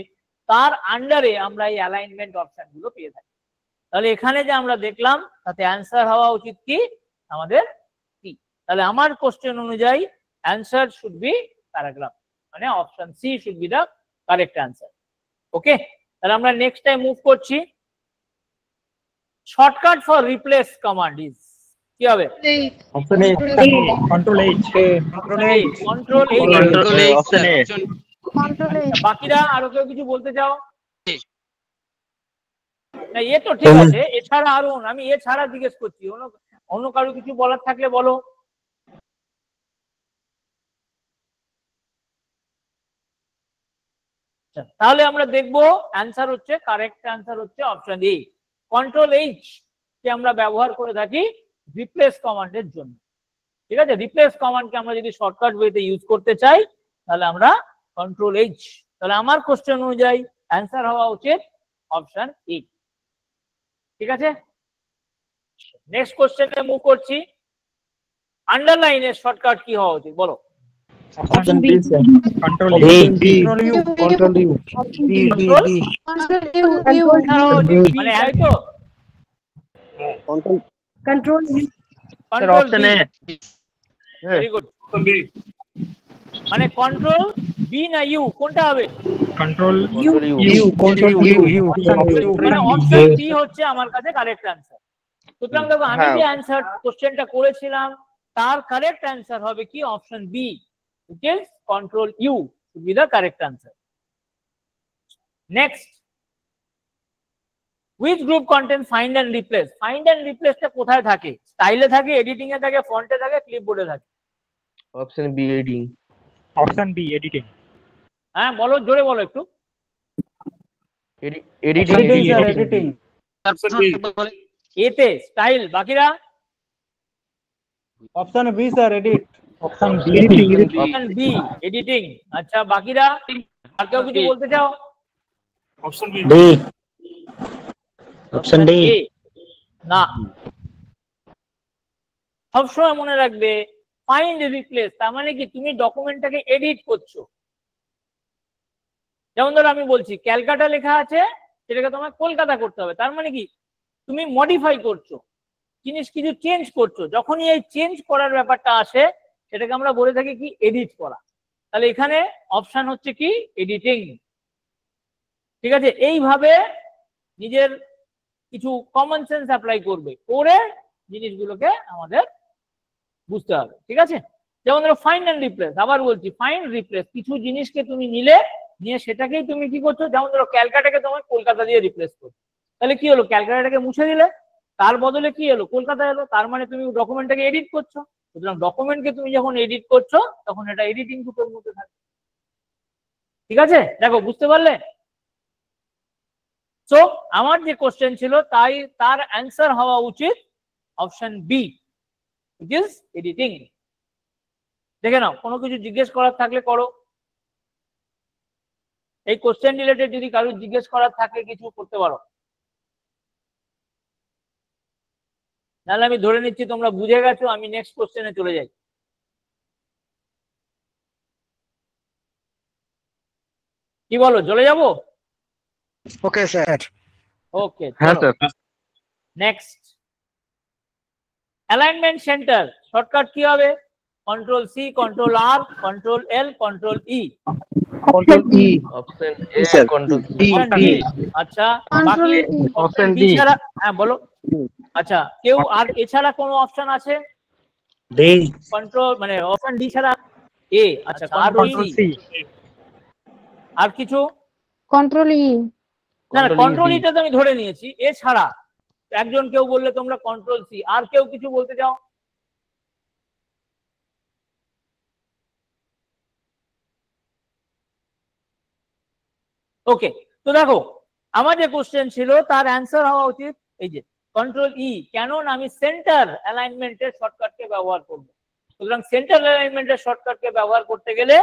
তার আন্ডারে আমরা এই অ্যালাইনমেন্ট অপশন গুলো পেয়ে থাকি। তাহলে এখানে যে আমরা দেখলাম তাতে অ্যান্সার হওয়া উচিত কি আমাদের সি। তাহলে আমার কোশ্চেন অনুযায়ী অ্যান্সার শুড বি প্যারাগ্রাফ, মানে option C should be the correct answer. Okay, তাহলে আমরা নেক্সট টাইম মুভ করছি। Shortcut for replace command is কি হবে? Option A. Control H. Control H, control H Option A. Sir, বাকিরা আরো কেউ কিছু বলতে চাও? না এ তো ঠিক আছে, এছাড়া আরো আমি এছাড়া জিজ্ঞেস করছি, অন্য কারো কিছু বলার থাকলে বলো। তাহলে আমরা দেখবো অ্যান্সার হচ্ছে কারেক্ট অ্যান্সার হচ্ছে option A, control H K আমরা ব্যবহার করে থাকি রিপ্লেস কমান্ডের জন্য। ঠিক আছে, রিপ্লেস কমান্ডকে আমরা যদি শর্টকাট ওয়েতে ইউজ করতে চাই তাহলে আমরা কন্ট্রোল এইচ। তাহলে আমার কোশ্চেন অনুযায়ী অ্যান্সার হওয়া উচিত অপশন এ। ঠিক আছে, নেক্সট কোশ্চেনে মুভ করছি। আন্ডারলাইনের শর্টকাট কি হওয়া উচিত বলো? Option B sir. Control D. Control U. মানে এই তো Control Option A. Very good. মানে কন্ট্রোল বি না ইউ, কোনটা হবে? Control U. Control U. মানে অপশন বি হচ্ছে আমার কাছে কারেক্ট অ্যান্সার। সুতরাং দেখো আমি যে অ্যান্সার কোশ্চেনটা করেছিলাম তার কারেক্ট অ্যান্সার হবে কি option B, which is control U to be the correct answer. Next, which group contains find and replace? Find and replace টা কোথায় থাকে? স্টাইলে থাকে, এডিটিং এ থাকে, ফন্টে থাকে, ক্লিপবোর্ডে থাকে? Option B editing. Option B editing. হ্যাঁ বলো, জোরে বলো একটু। Editing. এতে স্টাইল, বাকিরা? Option B sir edit. Option B. Option B editing. আচ্ছা বাকিরা আর কেউ কিছু বলতে চাও? D. Option D. A না, সবসময় মনে রাখবে ফাইন্ড রিপ্লেস তার মানে কি তুমি ডকুমেন্টটাকে এডিট করছো। যেমন ধরো আমি বলছি ক্যালকাটা লেখা আছে, সেটাকে তোমায় কলকাতা করতে হবে, তার মানে কি তুমি মডিফাই করছো, জিনিস কিছু চেঞ্জ করছো। যখনই এই চেঞ্জ করার ব্যাপারটা আসে সেটাকে আমরা বলে থাকি কি এডিট করা। তাহলে এখানে অপশন হচ্ছে কি এডিটিং। ঠিক আছে, এইভাবে নিজের কিছু কমন সেন্স অ্যাপ্লাই করবে, করে জিনিসগুলোকে আমাদের বুঝতে হবে। ঠিক আছে, যেমন ধরো ফাইন্ড এন্ড রিপ্লেস, আবার বলছি ফাইন্ড রিপ্লেস, কিছু জিনিসকে তুমি নিলে, নিয়ে সেটাকেই তুমি কি করছো, যেমন ধরো ক্যালকাটাকে তোমার কলকাতা দিয়ে রিপ্লেস করছো, তাহলে কি হলো ক্যালকাটাটাকে মুছে দিলে, তার বদলে কি এলো, কলকাতা এলো, তার মানে তুমি ডকুমেন্টটাকে এডিট করছো। সুতরাং ডকুমেন্টকে তুমি যখন এডিট করছো তখন এটা এডিটিং গ্রুপের মধ্যে থাকে। ঠিক আছে, দেখো বুঝতে পারলে? সো আমার যে কোশ্চেন ছিল তাই তার অ্যান্সার হওয়া উচিত option B, which is editing. দেখে নাও, কোনো কিছু জিজ্ঞেস করার থাকলে করো। এই কোশ্চেন রিলেটেড যদি কারো জিজ্ঞেস করার থাকে কিছু করতে পারো, নাহলে আমি ধরে নিচ্ছি তোমরা বুঝে গেছো, আমি নেক্সট কোশ্চেনে চলে যাই। কি বলো, চলে যাবো? ওকে স্যার। ওকে, হ্যাঁ sir. Next, alignment centre shortcut কি হবে? Control C, control R, control L, control E. Control E. Option A আর কন্ট্রোল ডি। আচ্ছা, বাকি অপশন ডি ডি। ছাড়া, হ্যাঁ বলো। আচ্ছা, কেউ আর এছাড়া কোনো অপশন আছে? ডি। কন্ট্রোল মানে অপশন ডি ছাড়া এ। আচ্ছা, আর কন্ট্রোল সি। আর কিছু? কন্ট্রোল ই। না না, কন্ট্রোল ইটা তো আমি ধরে নিয়েছি। এছাড়া একজন কেউ বললে তোমরা কন্ট্রোল সি, আর কেউ কিছু বলতে চাও? ওকে, তো দেখো আমার যে কোশ্চেন ছিল তার অ্যান্সার হওয়া উচিত এই যে কন্ট্রোল ই। কেন না আমি সেন্টার অ্যালাইনমেন্টের শর্টকাটকে ব্যবহার করব। সুতরাং সেন্টার অ্যালাইনমেন্টের শর্টকাটকে ব্যবহার করতে গেলে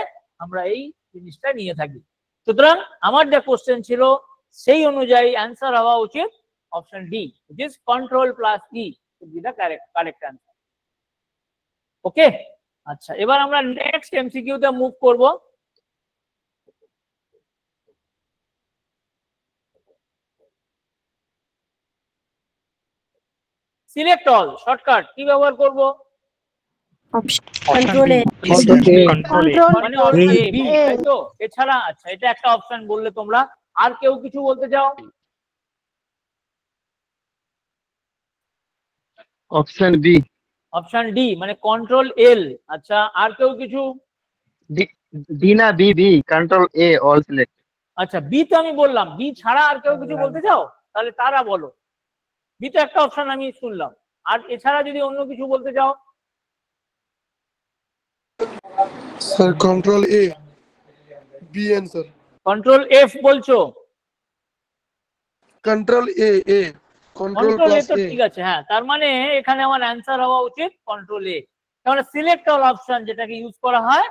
আমরা এই জিনিসটা নিয়ে থাকি। সুতরাং আমার যে কোশ্চেন ছিল সেই অনুযায়ী অ্যান্সার হওয়া উচিত option D, which is control plus e would be the correct answer. ওকে, আচ্ছা এবার আমরা নেক্সট এমসিকিউ তে মুভ করব। সিলেক্ট অল শর্টকাট কি ব্যবহার করব? কন্ট্রোল এ। কন্ট্রোল এ। মানে অপশন এ বি, তাই তো? এছাড়া আচ্ছা এটা একটা অপশন বললে তোমরা, আর কেউ কিছু বলতে চাও? Option B. অপশন ডি মানে কন্ট্রোল এল। আচ্ছা, আর কেউ কিছু? ডি না B, B control A all select. আচ্ছা, বি তো আমি বললাম, বি ছাড়া আর কেউ কিছু বলতে চাও? তাহলে তারা বলো। বি তো একটা অপশন আমি শুনলাম, আর এছাড়া যদি অন্য কিছু বলতে চাও? স্যার কন্ট্রোল এ, বি অ্যান্সার। কন্ট্রোল এফ বলছো? কন্ট্রোল এ, এ কন্ট্রোল কন্ট্রোল এ প্লাস তো এ। ঠিক আছে, হ্যাঁ, তার মানে এখানে আমার অ্যান্সার হওয়া উচিত কন্ট্রোল এ। তাহলে সিলেক্ট অল অপশন যেটাকে ইউজ করা হয়,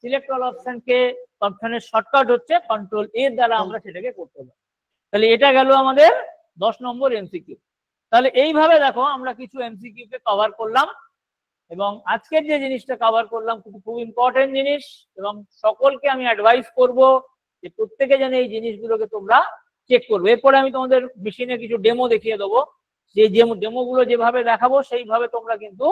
সিলেক্ট অল অপশনকে অপশনের শর্টকাট হচ্ছে কন্ট্রোল এ দ্বারা আমরা সেটাকে করতে পারি। তাহলে এটা গেল আমাদের 10 নম্বর এমসিকিউ। তাহলে এইভাবে দেখো আমরা কিছু এমসিকিউ কে কভার করলাম, এবং আজকের যে জিনিসটা কভার করলাম খুব ইম্পর্টেন্ট জিনিস, এবং সকলকে আমি অ্যাডভাইস করব যে প্রত্যেকে যেন এই জিনিসগুলোকে তোমরা চেক করবে। এরপরে আমি তোমাদের মেশিনে কিছু ডেমো দেখিয়ে দেবো, যে ডেমো গুলো যেভাবে দেখাবো সেইভাবে তোমরা কিন্তু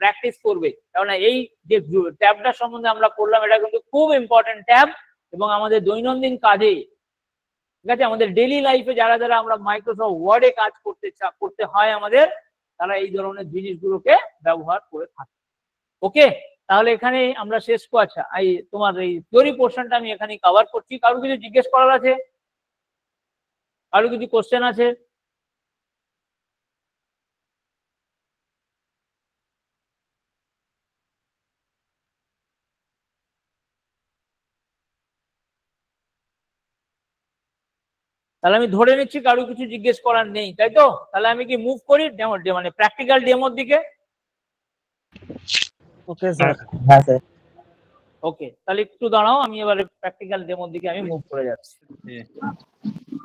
প্র্যাকটিস করবে। কারণ এই যে ট্যাবটা সম্বন্ধে আমরা করলাম এটা কিন্তু খুব ইম্পর্টেন্ট ট্যাব, এবং আমাদের দৈনন্দিন কাজে, ঠিক আছে, আমাদের ডেইলি লাইফে যারা যারা আমরা মাইক্রোসফট ওয়ার্ডে কাজ করতে হয় আমাদের, তারা এই ধরনের জিনিসগুলোকে ব্যবহার করে থাকে। ওকে, তাহলে এখানে আমরা শেষ করছি। আচ্ছা, এই তোমার এই থিওরি পোর্শনটা আমি এখানে কভার করছি। কারো কিছু জিজ্ঞেস করার আছে? কারো কিছু কোশ্চেন আছে? তাহলে আমি ধরে নিচ্ছি কারো কিছু জিজ্ঞেস করার নেই, তাই তো? তাহলে আমি কি মুভ করি ডেমো মানে প্র্যাকটিক্যাল ডেমোর দিকে? Okay sir. হ্যাঁ স্যার। ওকে, তাহলে একটু দাঁড়াও, আমি এবারে প্র্যাকটিক্যাল ডেমোর দিকে আমি মুভ করে যাচ্ছি।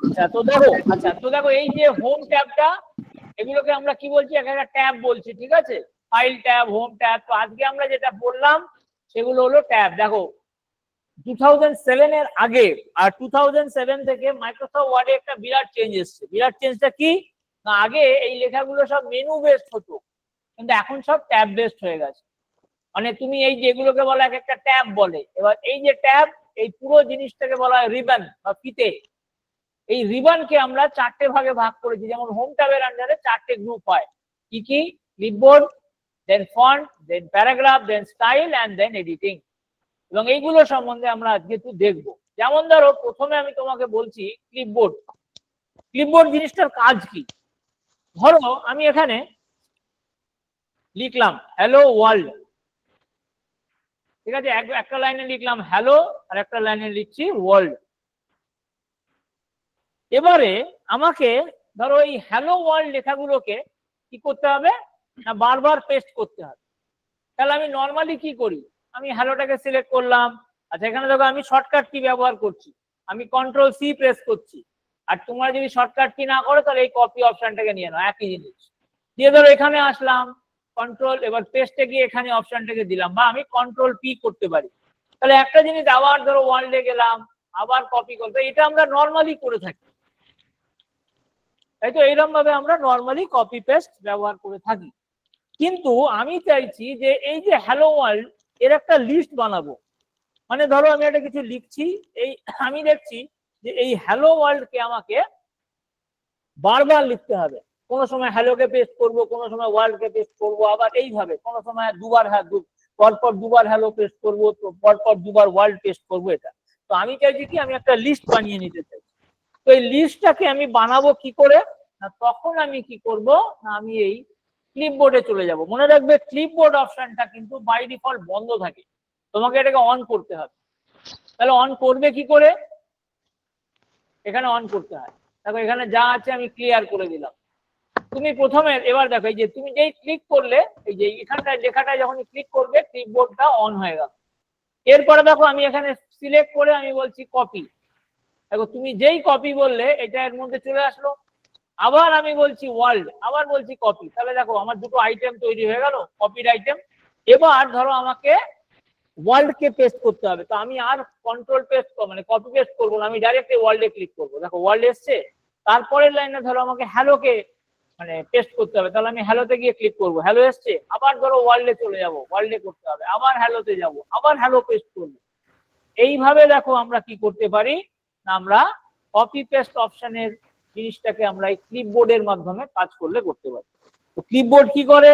আচ্ছা তো দেখো এই যে হোম ট্যাবটা, এগুলোকে আমরা কি বলছি? একটা ট্যাব বলছি, ঠিক আছে? File tab, home tab. তো আজকে আমরা যেটা বললাম সেগুলো হলো ট্যাব। দেখো 2007 এর আগে আর 2007 থেকে মাইক্রোসফট ওয়ার্ডে একটা বিরাট চেঞ্জ এসেছে। বিরাট চেঞ্জটা কি না, আগে এই লেখাগুলো সব মেনু বেসড হতো, কিন্তু এখন সব ট্যাব বেসড হয়ে গেছে। মানে তুমি এই যেগুলোকে বলা একটা ট্যাব বলে, এবার এই যে ট্যাব, এই পুরো জিনিসটাকে বলা হয় রিবন বা ফিতে। এই রিবনকে আমরা 4টে ভাগে ভাগ করেছি। যেমন হোম ট্যাবের আন্ডারে 4টে গ্রুপ হয়, কি কি? Clipboard, then font, then paragraph, then style and then editing. এবং এইগুলো সম্বন্ধে আমরা আজকে একটু দেখবো। যেমন ধরো প্রথমে আমি তোমাকে বলছি ক্লিপবোর্ড। ক্লিপবোর্ড জিনিসটার কাজ কি? ধরো আমি এখানে লিখলাম হ্যালো ওয়ার্ল্ড, ঠিক আছে, একটা লাইনে লিখলাম হ্যালো আর একটা লাইনে লিখছি ওয়ার্ল্ড। এবারে আমাকে ধরো এই হ্যালো ওয়ার্ল্ড লেখাগুলোকে কি করতে হবে না বারবার পেস্ট করতে হবে। তাহলে আমি নর্মালি কি করি, আমি হ্যালোটাকে সিলেক্ট করলাম। আচ্ছা এখানে দেখো আমি শর্টকাট কি ব্যবহার করছি, আমি কন্ট্রোল সি প্রেস করছি। আর তোমরা যদি শর্টকাট কি না করো তাহলে এই কপি অপশনটাকে নিয়ে নাও, একই জিনিস দিয়ে ধরো এখানে আসলাম কন্ট্রোল, এবার পেস্টে গিয়ে এখানে অপশনটাকে দিলাম, বা আমি কন্ট্রোল পি করতে পারি। তাহলে একটা জিনিস আবার ধরো ওয়ার্ল্ডে গেলাম, আবার কপি করতে, এটা আমরা নর্মালি করে থাকি, তাই তো এইরকম ভাবে আমরা নর্মালি কপি পেস্ট ব্যবহার করে থাকি। কিন্তু আমি চাইছি যে এই যে হ্যালো ওয়ার্ল্ড এর একটা লিস্ট বানাবো। মানে ধরো আমি একটা কিছু লিখছি, এই আমি দেখছি যে এই হ্যালো ওয়ার্ল্ডকে আমাকে বারবার লিখতে হবে। কোনো সময় হ্যালোকে পেস্ট করব, কোনো সময় ওয়ার্ল্ডকে পেস্ট করব, আবার এইভাবে কোনো সময় দুবার পরপর দুবার হ্যালো পেস্ট করব, তো পরপর দুবার ওয়ার্ল্ড পেস্ট করব। এটা তো আমি চাইছি কি আমি একটা লিস্ট বানিয়ে নিতে চাই। তো এই লিস্টটাকে আমি বানাবো কি করে না, তখন আমি কি করব না আমি এই ক্লিপবোর্ডে চলে যাব। মনে রাখবে ক্লিপবোর্ড অপশনটা কিন্তু বাই ডিফল্ট বন্ধ থাকে, তোমাকে এটাকে অন করতে হবে। তাহলে অন করবে কি করে, এখানে অন করতে হয়। দেখো এখানে যা আছে আমি ক্লিয়ার করে দিলাম। তুমি প্রথমে এবার দেখো এই যে তুমি যেই ক্লিক করলে এই যে এখানটায় লেখাটায় যখন ক্লিক করবে ক্লিপবোর্ডটা অন হয়ে গেল। এরপরে দেখো আমি এখানে সিলেক্ট করে আমি বলছি কপি, দেখো তুমি যেই কপি বললে এটা এর মধ্যে চলে আসলো। আবার আমি বলছি ওয়ার্ল্ড, আবার বলছি কপি, তাহলে দেখো আমার দুটো আইটেম তৈরি হয়ে গেল, কপির আইটেম। এবার ধরো আমাকে ওয়ার্ল্ডকে পেস্ট করতে হবে, তো আমি আর কন্ট্রোল পেস্ট মানে কপি পেস্ট করবো না, আমি ডাইরেক্ট ওয়ার্ল্ডে ক্লিক করবো। দেখো ওয়ার্ল্ড এসছে। তারপরের লাইনে ধরো আমাকে হ্যালোকে মানে পেস্ট করতে হবে, তাহলে আমি হ্যালোতে গিয়ে ক্লিক করবো, হ্যালো এসছে। আবার ধরো ওয়ার্ল্ডে চলে যাব, ওয়ার্ল্ডে করতে হবে, আবার হ্যালোতে যাব, আবার হ্যালো পেস্ট করবো। এইভাবে দেখো আমরা কি করতে পারি না আমরা কপি পেস্ট অপশনের জিনিসটাকে আমরা এই ক্লিপবোর্ডের মাধ্যমে কাজ করলে করতে পারি। তো ক্লিপবোর্ড কি করে,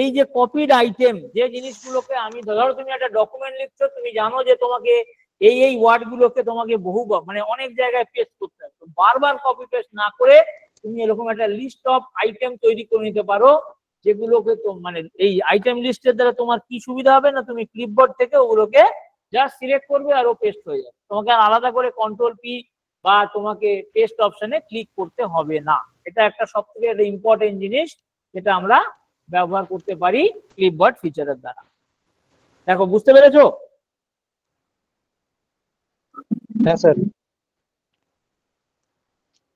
এই যে কপিড আইটেম যে জিনিসগুলোকে আমি ধরো তুমি একটা ডকুমেন্ট লিখছো, তুমি জানো যে তোমাকে এই ওয়ার্ড গুলোকে তোমাকে বহু মানে অনেক জায়গায় পেস্ট করতে হবে, বারবার কপি পেস্ট না করে তুমি এরকম একটা লিস্ট অফ আইটেম তৈরি করে নিতে পারো, যেগুলোকে তো মানে এই আইটেম লিস্টের দ্বারা তোমার কি সুবিধা হবে না, তুমি ক্লিপবোর্ড থেকে ওগুলোকে জাস্ট সিলেক্ট করবে আর ও পেস্ট হয়ে যাবে, তোমাকে আর আলাদা করে কন্ট্রোল পি বা তোমাকে পেস্ট অপশনে ক্লিক করতে হবে না। এটা একটা সবথেকে একটা ইম্পর্টেন্ট জিনিস যেটা আমরা ব্যবহার করতে পারি ক্লিপবোর্ড ফিচারের দ্বারা। দেখো বুঝতে পেরেছো? হ্যাঁ স্যার।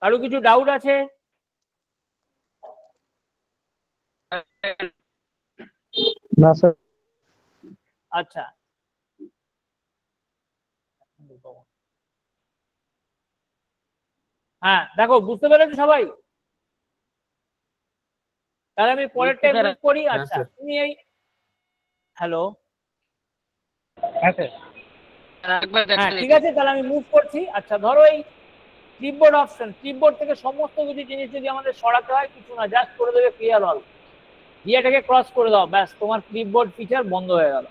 কারো কিছু ডাউট আছে? না স্যার। আচ্ছা হ্যাঁ দেখো বুঝতে পেরেছো সবাই? তাহলে আমি পরেরটা মুভ করি। আচ্ছা তুমি এই হ্যালো হ্যাঁ স্যার। হ্যাঁ ঠিক আছে, তাহলে আমি মুভ করছি। আচ্ছা ধরো এই ক্লিপবোর্ড অপশন, ক্লিপবোর্ড থেকে সমস্ত কিছু জিনিস যদি আমাদের সরাতে হয় কিছু না, জাস্ট করে দেবে ক্লিয়ার অল, দিয়ে এটাকে ক্রস করে দাও, ব্যাস তোমার ক্লিপবোর্ড ফিচার বন্ধ হয়ে গেল।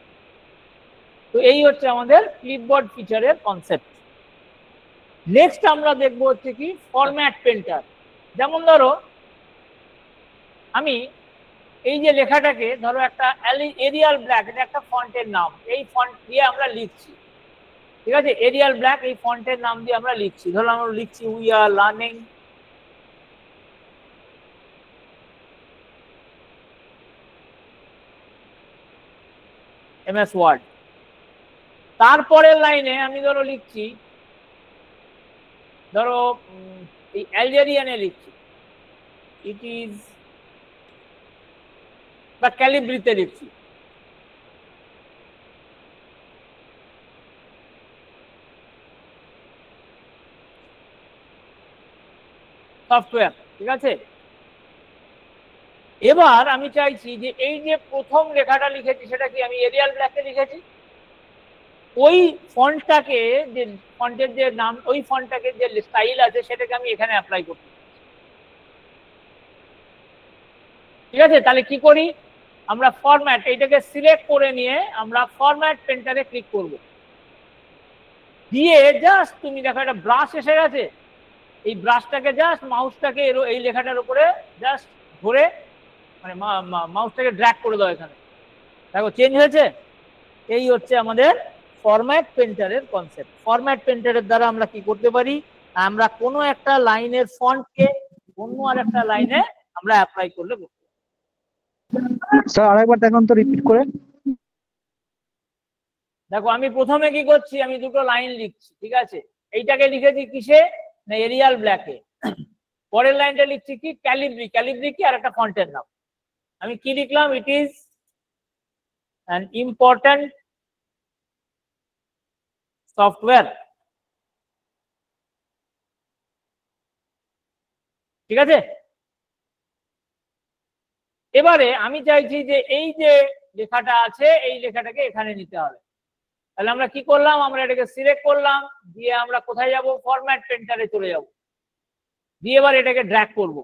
তো এই হচ্ছে আমাদের ক্লিপবোর্ড ফিচারের কনসেপ্ট। নেক্সট আমরা দেখবো হচ্ছে কি ফরম্যাট পেন্টার। যেমন ধরো আমি এই যে লেখাটাকে ধরো একটা এরিয়াল ব্ল্যাক, এটা একটা ফন্টের নাম, এই ফন্ট দিয়ে আমরা লিখছি, ঠিক আছে, এরিয়াল ব্ল্যাক এই ফন্টের নাম দিয়ে আমরা লিখছি। ধরো আমরা লিখছি we are learning MS Word. তারপরের লাইনে আমি ধরো লিখছি, ধরো এই অ্যালজেরিয়ানে লিখছি, ইট ইজ বা ক্যালিব্রিতে লিখছি। সফটওয়্যার, ঠিক আছে। এবার আমি চাইছি যে এই যে প্রথম লেখাটা লিখেছি সেটা কি আমি এরিয়াল ব্ল্যাকে লিখেছি, ওই ফন্টটাকে যে ফন্টের যে নাম, ওই ফন্টটাকে যে স্টাইল আছে সেটাকে আমি এখানে অ্যাপ্লাই করতে, ঠিক আছে। তাহলে কি করি আমরা ফরম্যাট এইটাকে সিলেক্ট করে নিয়ে আমরা ফরম্যাট পেন্টারে ক্লিক করব, দিয়ে জাস্ট তুমি দেখো একটা ব্রাশ এসে গেছে, এই ব্রাশটাকে জাস্ট মাউসটাকে এই লেখাটার উপরে জাস্ট ধরে মানে মাউসটাকে ড্র্যাগ করে দাও এখানে, দেখো চেঞ্জ হয়েছে। এই হচ্ছে আমাদের ফরম্যাট পেন্টারের কনসেপ্ট। ফরম্যাট পেন্টারের দ্বারা আমরা কি করতে পারি, আমরা কোনো একটা লাইনের ফন্টকে অন্য আর একটা লাইনে আমরা অ্যাপ্লাই করলে করতে পারি। স্যার আরেকবার দেখুন তো, রিপিট করে। দেখো আমি প্রথমে কি করছি, আমি দুটো লাইন লিখছি, ঠিক আছে, এইটাকে লিখেছি কিসে, না এরিয়াল ব্ল্যাকে। পরের লাইনটা লিখছি কি, ক্যালিব্রি। ক্যালিব্রি কি, আর একটা ফন্টের নাম। আমি কি লিখলাম, ইট ইজ অ্যান ইম্পর্ট্যান্ট সফটওয়্যার, ঠিক আছে। এবারে আমি চাইছি যে এই যে লেখাটা আছে এই লেখাটাকে এখানে নিতে হবে। তাহলে আমরা কি করলাম, আমরা এটাকে সিলেক্ট করলাম, দিয়ে আমরা কোথায় যাব, ফরম্যাট পেন্টারে চলে যাব, দিয়ে এবার এটাকে ড্র্যাগ করব।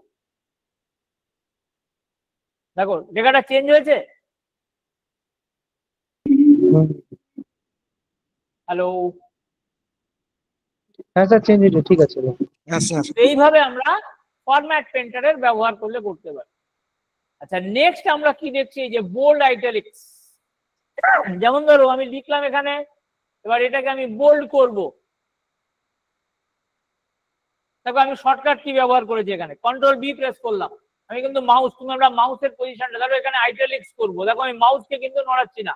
দেখো লেখাটা চেঞ্জ হয়েছে। হ্যালো, হ্যাঁ স্যার, চেঞ্জ হয়েছে, ঠিক আছে। এইভাবে আমরা ফরম্যাট পেন্টারের ব্যবহার করলে করতে পারি। আচ্ছা, নেক্সট আমরা কি দেখছি, যে বোল্ড আইটালিক্স। যেমন ধরো আমি লিখলাম এখানে, এবার এটাকে আমি বোল্ড করব। দেখো আমি শর্টকাট কি ব্যবহার করেছি, এখানে কন্ট্রোল বি প্রেস করলাম। আমি কিন্তু মাউস, তুমি আমরা মাউসের পজিশনটা, ধরো এখানে আইটালিক্স করব, দেখো আমি মাউসকে কিন্তু নড়াচ্ছি না,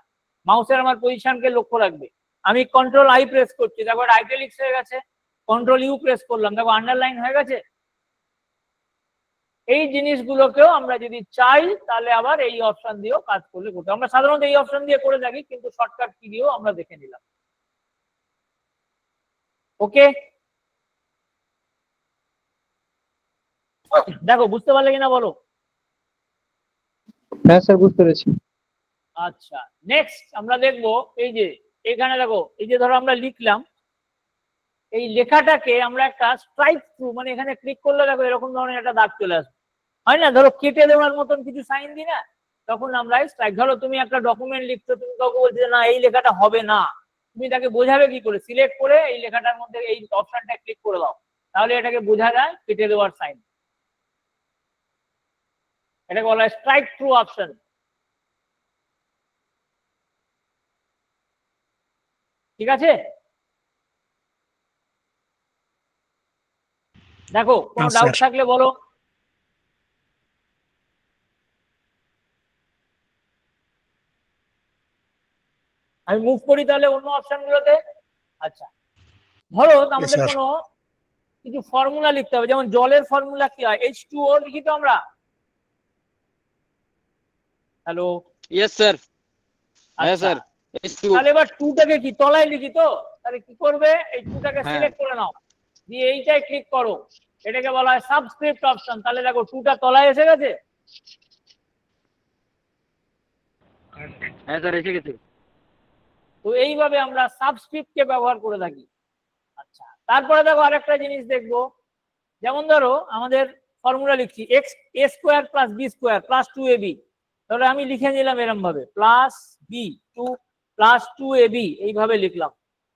মাউসের আমার পজিশনকে লক্ষ্য রাখবে। আমি কন্ট্রোল আই প্রেস করছি, দেখো এটা আইটালিক্স হয়ে গেছে। কন্ট্রোল ইউ প্রেস করলাম, দেখো আন্ডারলাইন হয়ে গেছে। এই জিনিসগুলোকেও আমরা যদি চাই তাহলে আবার এই অপশন দিয়েও কাজ করলে করতে, আমরা সাধারণত এই অপশন দিয়ে করে থাকি, কিন্তু শর্টকাট কি দিয়েও আমরা দেখে নিলাম। ওকে, দেখো বুঝতে পারলে কিনা বলো। হ্যাঁ স্যার, বুঝতে পেরেছি। আচ্ছা, নেক্সট আমরা দেখবো এই যে এখানে দেখো, এই যে ধরো আমরা লিখলাম, এই লেখাটাকে আমরা একটা স্ট্রাইক থ্রু, মানে এখানে ক্লিক করলে দেখো এরকম ধরনের একটা দাগ চলে আসবে, হয় না, ধরো কেটে দেওয়ার মতন কিছু সাইন দিই না, তখন আমরা স্ট্রাইক। ধরো তুমি একটা ডকুমেন্ট লিখছো, তুমি কাউকে বলছো না এই লেখাটা হবে না, তুমি তাকে বোঝাবে কি করে, সিলেক্ট করে এই লেখাটার মধ্যে এই অপশনটা ক্লিক করে দাও, তাহলে এটাকে বোঝা যায় কেটে দেওয়ার সাইন। এটাকে বলা হয় স্ট্রাইক থ্রু অপশন। ঠিক আছে, দেখো কোনো ডাউট থাকলে বলো। আমি মুভ করি তাহলে অন্য অপশন গুলোতে। আচ্ছা, ধরো আমাদের কোনো কিছু ফর্মুলা লিখতে হবে, যেমন জলের ফর্মুলা কি হয়, H2O লিখি তো আমরা। Hello, yes sir. হ্যাঁ স্যার, তাহলে এবার টুটাকে কি তলায় লিখি তো, তাহলে কি করবে, এই টুটাকে সিলেক্ট করে নাও, দিয়ে এইটাই ক্লিক করো, এটাকে বলা হয় সাবস্ক্রিপ্ট অপশন। তাহলে দেখো টুটা তলায় এসে গেছে। হ্যাঁ স্যার, এসে গেছে। তো এইভাবে আমরা সাবস্ক্রিপ্টকে ব্যবহার করে থাকি। আচ্ছা, তারপরে দেখো আরেকটা জিনিস দেখবো, যেমন ধরো আমাদের ফর্মুলা লিখছি x a square plus b square plus 2ab, তাহলে আমি লিখে নিলাম এরম ভাবে plus B two plus 2ab, এইভাবে লিখলাম।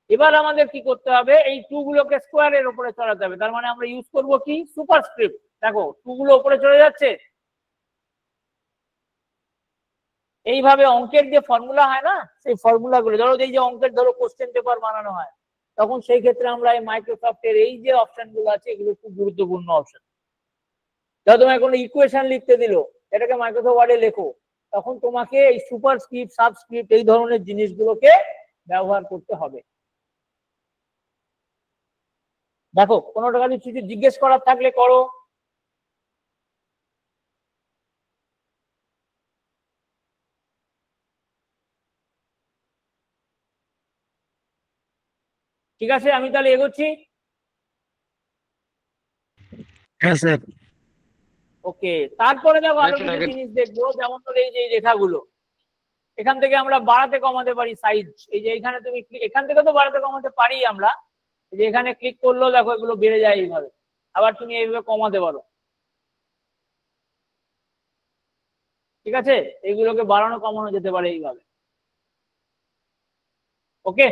এবার আমাদের কি করতে হবে, এই টু গুলোকে স্কোয়ারের উপরে চড়াতে হবে, তার মানে আমরা ইউজ করব কি, সুপারস্ক্রিপ্ট। দেখো টু গুলো উপরে চলে যাচ্ছে। এইভাবে অঙ্কের যে ফর্মুলা হয় না, সেই ফর্মুলা গুলো, ধরো এই যে অঙ্কের ধরো কোশ্চেন পেপার বানানো হয়, তখন সেই ক্ষেত্রে আমরা এই মাইক্রোসফটের এই যে অপশন গুলো আছে, এগুলো খুব গুরুত্বপূর্ণ অপশন। ধরো তোমায় কোনো ইকুয়েশন লিখতে দিল, এটাকে মাইক্রোসফট ওয়ার্ডে লেখো, তখন তোমাকে এই সুপারস্ক্রিপ্ট, সাবস্ক্রিপ্ট এই ধরনের জিনিসগুলোকে ব্যবহার করতে হবে। দেখো কোনোটা কিছু জিজ্ঞেস করার থাকলে করো। ঠিক আছে, আমি তাহলে এগোচ্ছি। হ্যাঁ স্যার। ওকে, তারপরে দেখো আরো কিছু জিনিস দেখবো, যেমন ধরো এই যে রেখাগুলো, এখান থেকে আমরা বাড়াতে কমাতে পারি সাইজ। এই যে এখানে তুমি এখান থেকে তো বাড়াতে কমাতে পারি আমরা, এই যে এখানে ক্লিক করলেও দেখো এগুলো বেড়ে যায় এইভাবে, আবার তুমি এইভাবে কমাতে পারো। ঠিক আছে, এইগুলোকে বাড়ানো কমানো যেতে পারে এইভাবে। ওকে,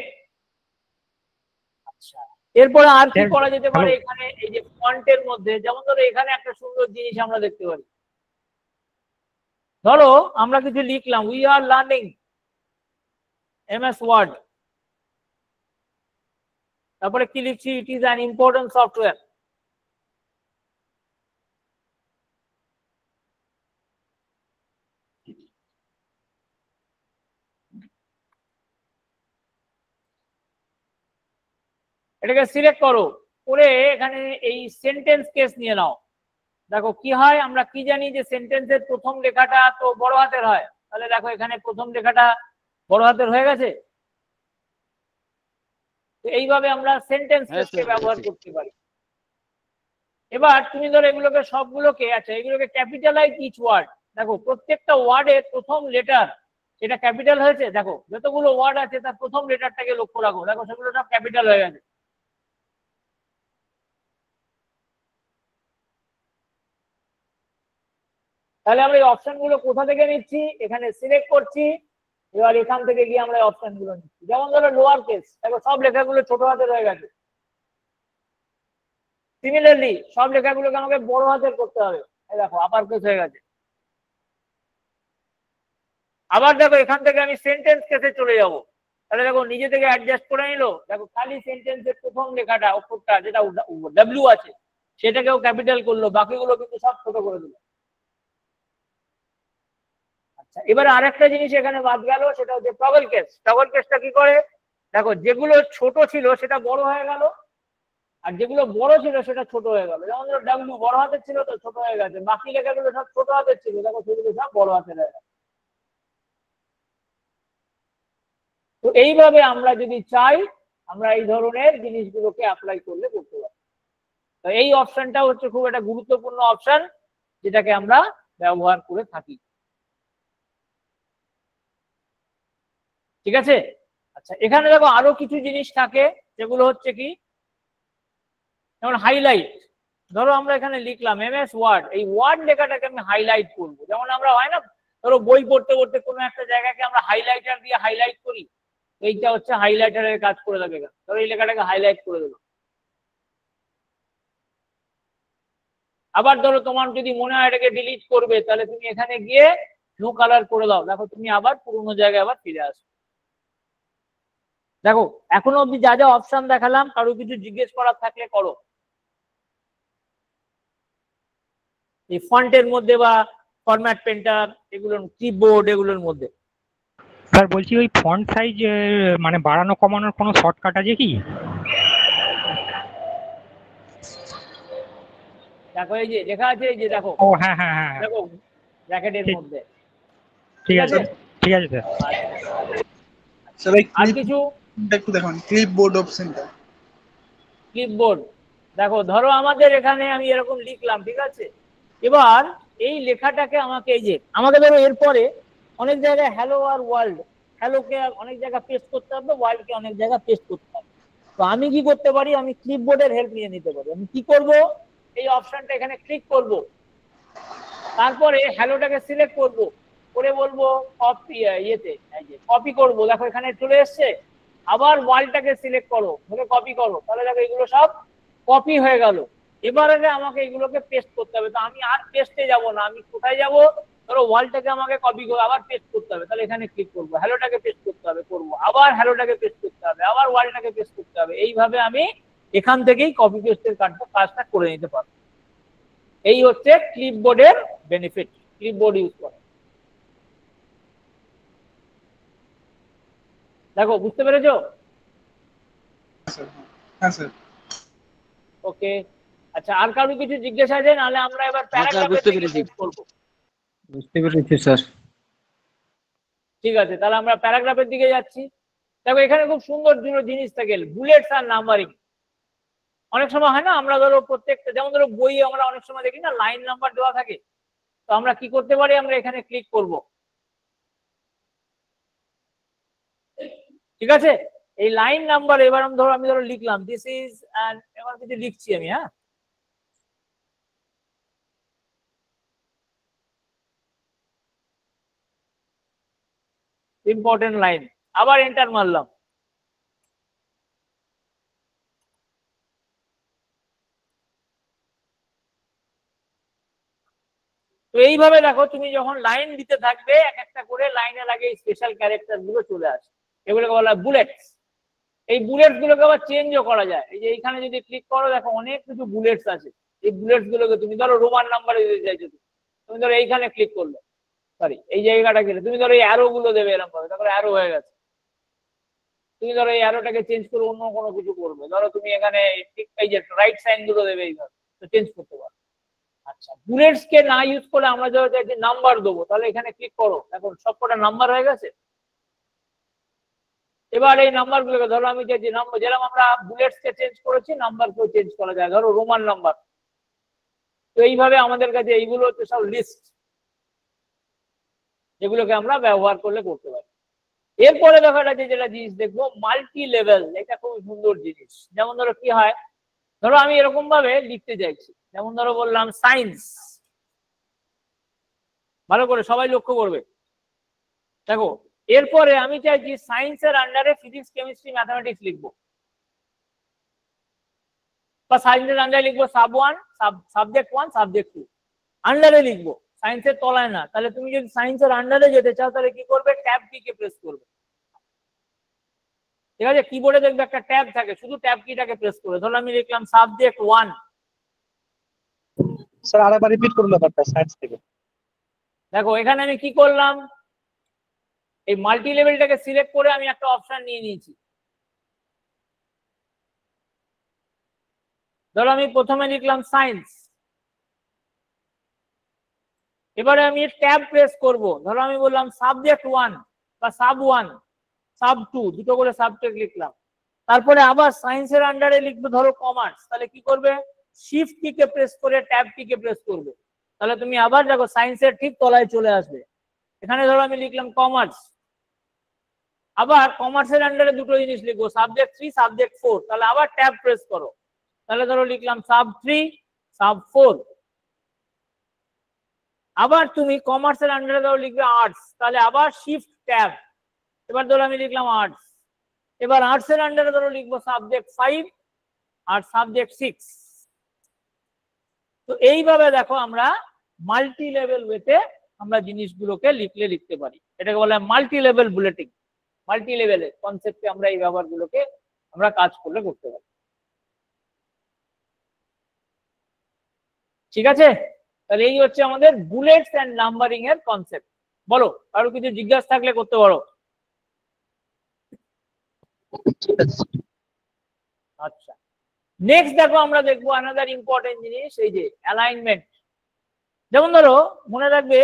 আচ্ছা, এরপরে আর কি করা যেতে পারে, এখানে এই যে ফন্টের মধ্যে, যেমন ধরো এখানে একটা সুন্দর জিনিস আমরা দেখতে পারি, ধরো আমরা কিছু লিখলাম, we are learning MS Word, তারপরে কি লিখছি, it is an important software. এটাকে সিলেক্ট করো, করে এখানে এই সেন্টেন্স কেস নিয়ে নাও। দেখো কি হয়, আমরা কি জানি যে সেন্টেন্সের প্রথম লেখাটা তো বড় হাতের হয়, তাহলে দেখো এখানে প্রথম লেখাটা বড় হাতের হয়ে গেছে। তো এইভাবে আমরা সেন্টেন্স হ্যাঁ কেসকে স্যার, ব্যবহার হয়েছে। করতে পারি। এবার তুমি ধরো এগুলোকে সবগুলোকে, আচ্ছা এগুলোকে ক্যাপিটালাইজ ইচ ওয়ার্ড। দেখো প্রত্যেকটা ওয়ার্ডের প্রথম লেটার এটা ক্যাপিটাল হয়েছে। দেখো যতগুলো ওয়ার্ড আছে তার প্রথম লেটারটাকে লক্ষ্য রাখো, দেখো সেগুলো সব ক্যাপিটাল হয়ে গেছে। তাহলে আমরা এই অপশন গুলো কোথা থেকে নিচ্ছি, এখানে সিলেক্ট করছি, এবার এখান থেকে গিয়ে আমরা এই অপশন গুলো নিচ্ছি। যেমন ধরো লোয়ার কেস, দেখো সব লেখাগুলো ছোট হাতের হয়ে গেছে। সিমিলারলি সব লেখাগুলোকে আমাকে বড় হাতের করতে হবে, এই দেখো আপার কেস হয়ে গেছে। আবার দেখো এখান থেকে আমি সেন্টেন্স কেসে চলে যাব, তাহলে দেখো নিজে থেকে অ্যাডজাস্ট করে নিল। দেখো খালি সেন্টেন্সের প্রথম লেখাটা অক্ষরটা যেটা ডাব্লিউ আছে সেটাকেও ক্যাপিটাল করলো, বাকিগুলো কিন্তু সব ছোট করে দিল। আচ্ছা এবারে আরেকটা জিনিস এখানে বাদ গেল, সেটা হচ্ছে টগল কেস। টগল কেসটা কি করে, দেখো যেগুলো ছোট ছিল সেটা বড় হয়ে গেল, আর যেগুলো বড় ছিল সেটা ছোট হয়ে গেল। যেমন ধরো ডাব্লিউ বড় হাতের ছিল তো ছোট হয়ে গেছে, বাকি লেখাগুলো সব ছোট হাতের ছিল, দেখো সেগুলো সব বড় হাতের হয়ে গেছে। তো এইভাবে আমরা যদি চাই আমরা এই ধরনের জিনিসগুলোকে অ্যাপ্লাই করলে করতে পারি। তো এই অপশনটা হচ্ছে খুব একটা গুরুত্বপূর্ণ অপশন, যেটাকে আমরা ব্যবহার করে থাকি। ঠিক আছে। আচ্ছা এখানে দেখো আরো কিছু জিনিস থাকে, যেগুলো হচ্ছে কি, যেমন হাইলাইট। ধরো আমরা এখানে লিখলাম এমএস ওয়ার্ড, এই ওয়ার্ড লেখাটাকে আমি হাইলাইট করবো। যেমন আমরা হয় না, ধরো বই পড়তে পড়তে কোনো একটা জায়গাকে আমরা হাইলাইটার দিয়ে হাইলাইট করি, এইটা হচ্ছে হাইলাইটারের কাজ করে দেবে। ধরো এই লেখাটাকে হাইলাইট করে দেবো। আবার ধরো তোমার যদি মনে হয় এটাকে ডিলিট করবে, তাহলে তুমি এখানে গিয়ে নো কালার করে দাও, দেখো তুমি আবার পুরোনো জায়গায় আবার ফিরে আসো। দেখো এখনো অব্দি যা যা অপশন দেখালাম, কারো কিছু জিজ্ঞেস করার থাকলে করো, এই ফন্টের মধ্যে বা ফরম্যাট পেন্টার, এগুলোর কিবোর্ড, এগুলোর মধ্যে। স্যার বলছি ওই ফন্ট সাইজ মানে বাড়ানো কমানোর কোনো শর্টকাট আছে কি? দেখো এই যে লেখা আছে, এই যে দেখো, ও হ্যাঁ হ্যাঁ হ্যাঁ হ্যাঁ, দেখো ব্র্যাকেটের ঠিক মধ্যে। ঠিক আছে ঠিক আছে স্যার। স্যার এই আর কিছু একটু দেখুন ক্লিপবোর্ড অপশনটা। ক্লিপবোর্ড, দেখো ধরো আমাদের এখানে আমি এরকম লিখলাম, ঠিক আছে। এবার এই লেখাটাকে আমাকে, এই যে আমাকে ধরো এরপরে অনেক জায়গায় হ্যালো আর ওয়ার্ল্ড, হ্যালোকে অনেক জায়গায় পেস্ট করতে হবে, ওয়ার্ল্ডকে অনেক জায়গায় পেস্ট করতে হবে। তো আমি কি করতে পারি, আমি ক্লিপবোর্ডের হেল্প নিয়ে নিতে পারি। আমি কি করব, এই অপশনটা এখানে ক্লিক করব, তারপরে হ্যালোটাকে সিলেক্ট করব, করে বলবো কপি, ইয়েতে এই যে কপি করব, দেখো এখানে চলে এসছে। আবার ওয়ালটাকে সিলেক্ট করো, ধরে কপি করো, তাহলে দেখো এগুলো সব কপি হয়ে গেল। এবারে আমাকে এগুলোকে পেস্ট করতে হবে। তো আমি আর পেস্টে যাব না, আমি কোথায় যাব, ধরো ওয়ালটাকে আমাকে কপি করে আবার পেস্ট করতে হবে, তাহলে এখানে ক্লিক করবো, হ্যালোটাকে পেস্ট করতে হবে, করবো, আবার হ্যালোটাকে পেস্ট করতে হবে, আবার ওয়ালটাকে পেস্ট করতে হবে। এইভাবে আমি এখান থেকেই কপি পেস্টের কাজটা করে নিতে পারবো। এই হচ্ছে ক্লিপবোর্ডের বেনিফিট, ক্লিপবোর্ড ইউজ করা। দেখো বুঝতে পেরেছো? হ্যাঁ স্যার। ওকে। আচ্ছা আর কারো কিছু জিজ্ঞাসা আছে, নাহলে আমরা এবার হ্যাঁ স্যার, প্যারাগ্রাফের বুঝতে দিকে পেরেছি। মুভ করবো। বুঝতে পেরেছি স্যার। ঠিক আছে, তাহলে আমরা প্যারাগ্রাফের দিকে যাচ্ছি। দেখো এখানে খুব সুন্দর দুটো জিনিস থাকে, বুলেটস আর নাম্বারিং। অনেক সময় হয় না, আমরা ধরো প্রত্যেকটা, যেমন ধরো বই আমরা অনেক সময় দেখি না লাইন নাম্বার দেওয়া থাকে, তো আমরা কি করতে পারি, আমরা এখানে ক্লিক করব, ঠিক আছে। এই লাইন নাম্বার, এবার আমি ধরো লিখলাম দিস ইজ, এবার কিছু লিখছি আমি, হ্যাঁ, ইম্পর্টেন্ট লাইন, আবার এন্টার মারলাম। তো এইভাবে দেখো তুমি যখন লাইন দিতে থাকবে এক একটা করে লাইনের আগে স্পেশাল ক্যারেক্টার গুলো চলে আসে, এগুলোকে বলা হয় বুলেটস। এই বুলেটস গুলোকে আবার চেঞ্জও করা যায়। এই যে এইখানে যদি ক্লিক করো দেখো অনেক কিছু বুলেটস আছে। এই বুলেটস গুলোকে তুমি ধরো রোমান নাম্বারে দিতে চাইছো, তুমি ধরো এইখানে ক্লিক করলে, সরি এই জায়গাটা গেলে তুমি ধরো এই অ্যারো গুলো দেবে এরকম ভাবে, তারপরে অ্যারো হয়ে গেছে। তুমি ধরো এই অ্যারোটাকে চেঞ্জ করে অন্য কোনো কিছু করবে, ধরো তুমি এখানে এই যে রাইট সাইন গুলো দেবে এইভাবে, তো চেঞ্জ করতে পারো। আচ্ছা, বুলেটস কে না ইউজ করে আমরা ধরো যে নাম্বার দেবো, তাহলে এখানে ক্লিক করো, এখন সবকটা নাম্বার হয়ে গেছে। এবার এই নাম্বার গুলোকে ধরো আমি যে নাম্বার যেরকম আমরা বুলেটস কে চেঞ্জ করেছি নাম্বার কেও চেঞ্জ করা যায়, ধরো রোমান নাম্বার। তো এইভাবে আমাদের কাছে এইগুলো হচ্ছে সব লিস্ট, যেগুলোকে আমরা ব্যবহার করলে করতে পারি। এরপরে দেখো এটা যেটা জিনিস দেখবো মাল্টি লেভেল, এটা খুব সুন্দর জিনিস। যেমন ধরো কি হয়, ধরো আমি এরকম ভাবে লিখতে চাইছি, যেমন ধরো বললাম সায়েন্স, ভালো করে সবাই লক্ষ্য করবে। দেখো এরপরে আমি চাইছি সায়েন্সের আন্ডারে ফিজিক্স কেমিস্ট্রি ম্যাথামেটিক্স লিখবো, বা সায়েন্সের আন্ডারে লিখবো সাবজেক্ট 1 সাবজেক্ট 2 আন্ডারে লিখবো, সায়েন্সের তলায় না। তাহলে তুমি যদি সায়েন্সের আন্ডারে যেতে চাও তাহলে কি করবে, ট্যাব কি কে প্রেস করবে। ঠিক আছে, কিবোর্ডে দেখবে একটা ট্যাব থাকে, শুধু ট্যাব কিটাকে প্রেস করে, ধরো আমি লিখলাম সাবজেক্ট 1। স্যার আরেকবার রিপিট করুন ব্যাপারটা সায়েন্স থেকে। দেখো এখানে আমি কি করলাম, এই মাল্টি লেভেলটাকে সিলেক্ট করে আমি একটা অপশন নিয়ে নিয়েছি। ধরো আমি প্রথমে লিখলাম সায়েন্স, এবারে আমি ট্যাব প্রেস করব, ধরো আমি বললাম সাবজেক্ট 1 বা সাব 1 সাব 2 দুটো করে সাবজেক্ট লিখলাম। তারপরে আবার সায়েন্সের আন্ডারে লিখবো ধরো কমার্স, তাহলে কি করবে, শিফট কি কে প্রেস করে ট্যাব কি কে প্রেস করবে, তাহলে তুমি আবার দেখো সায়েন্সের ঠিক তলায় চলে আসবে। এখানে ধরো আমি লিখলাম কমার্স, আবার কমার্সের আন্ডারে দুটো জিনিস লিখবো সাবজেক্ট 3 সাবজেক্ট 4, তাহলে আবার ট্যাব প্রেস করো, তাহলে ধরো লিখলাম সাব 3 সাব 4। আবার তুমি কমার্সের আন্ডারে ধরো লিখবে আর্টস, তাহলে আবার শিফট ট্যাব, এবার ধরো আমি লিখলাম আর্টস। এবার আর্টসের আন্ডারে ধরো লিখবো সাবজেক্ট 5 আর সাবজেক্ট 6। তো এইভাবে দেখো আমরা মাল্টি লেভেল ওয়েতে আমরা জিনিসগুলোকে লিখতে পারি, এটাকে বলা হয় মাল্টি লেভেল বুলেটিং। মাল্টি লেভেলের কনসেপ্টে আমরা এই ব্যবহারগুলোকে আমরা কাজ করলে করতে পারি। ঠিক আছে, তাহলে এই হচ্ছে আমাদের বুলেটস এন্ড নাম্বারিং এর কনসেপ্ট। বলো আরো কিছু জিজ্ঞাসা থাকলে করতে পারো। আচ্ছা, নেক্সট দেখো আমরা দেখবো আনাদার ইম্পর্টেন্ট জিনিস, এই যে অ্যালাইনমেন্ট। যেমন ধরো মনে রাখবে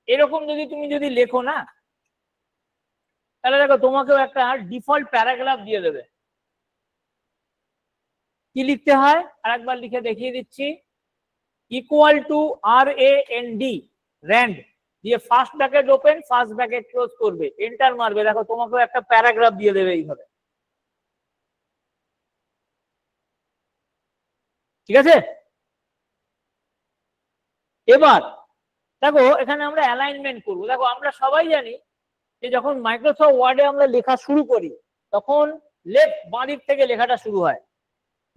এরকম যদি লেখো না, তাহলে দেখো তোমাকেও একটা ডিফল্ট প্যারাগ্রাফ দিয়ে দেবে। কি লিখতে হয় আরেকবার লিখে দেখিয়ে দিচ্ছি, ইকুয়াল টু RAND র্যান্ড দিয়ে first bracket open first bracket close করবে, এন্টার মারবে, দেখো তোমাকেও একটা প্যারাগ্রাফ দিয়ে দেবে এইভাবে। ঠিক আছে, এবার দেখো এখানে আমরা অ্যালাইনমেন্ট করবো। দেখো আমরা সবাই জানি যে যখন মাইক্রোসফট ওয়ার্ডে আমরা লেখা শুরু করি তখন লেফট বাঁ দিক থেকে লেখাটা শুরু হয়।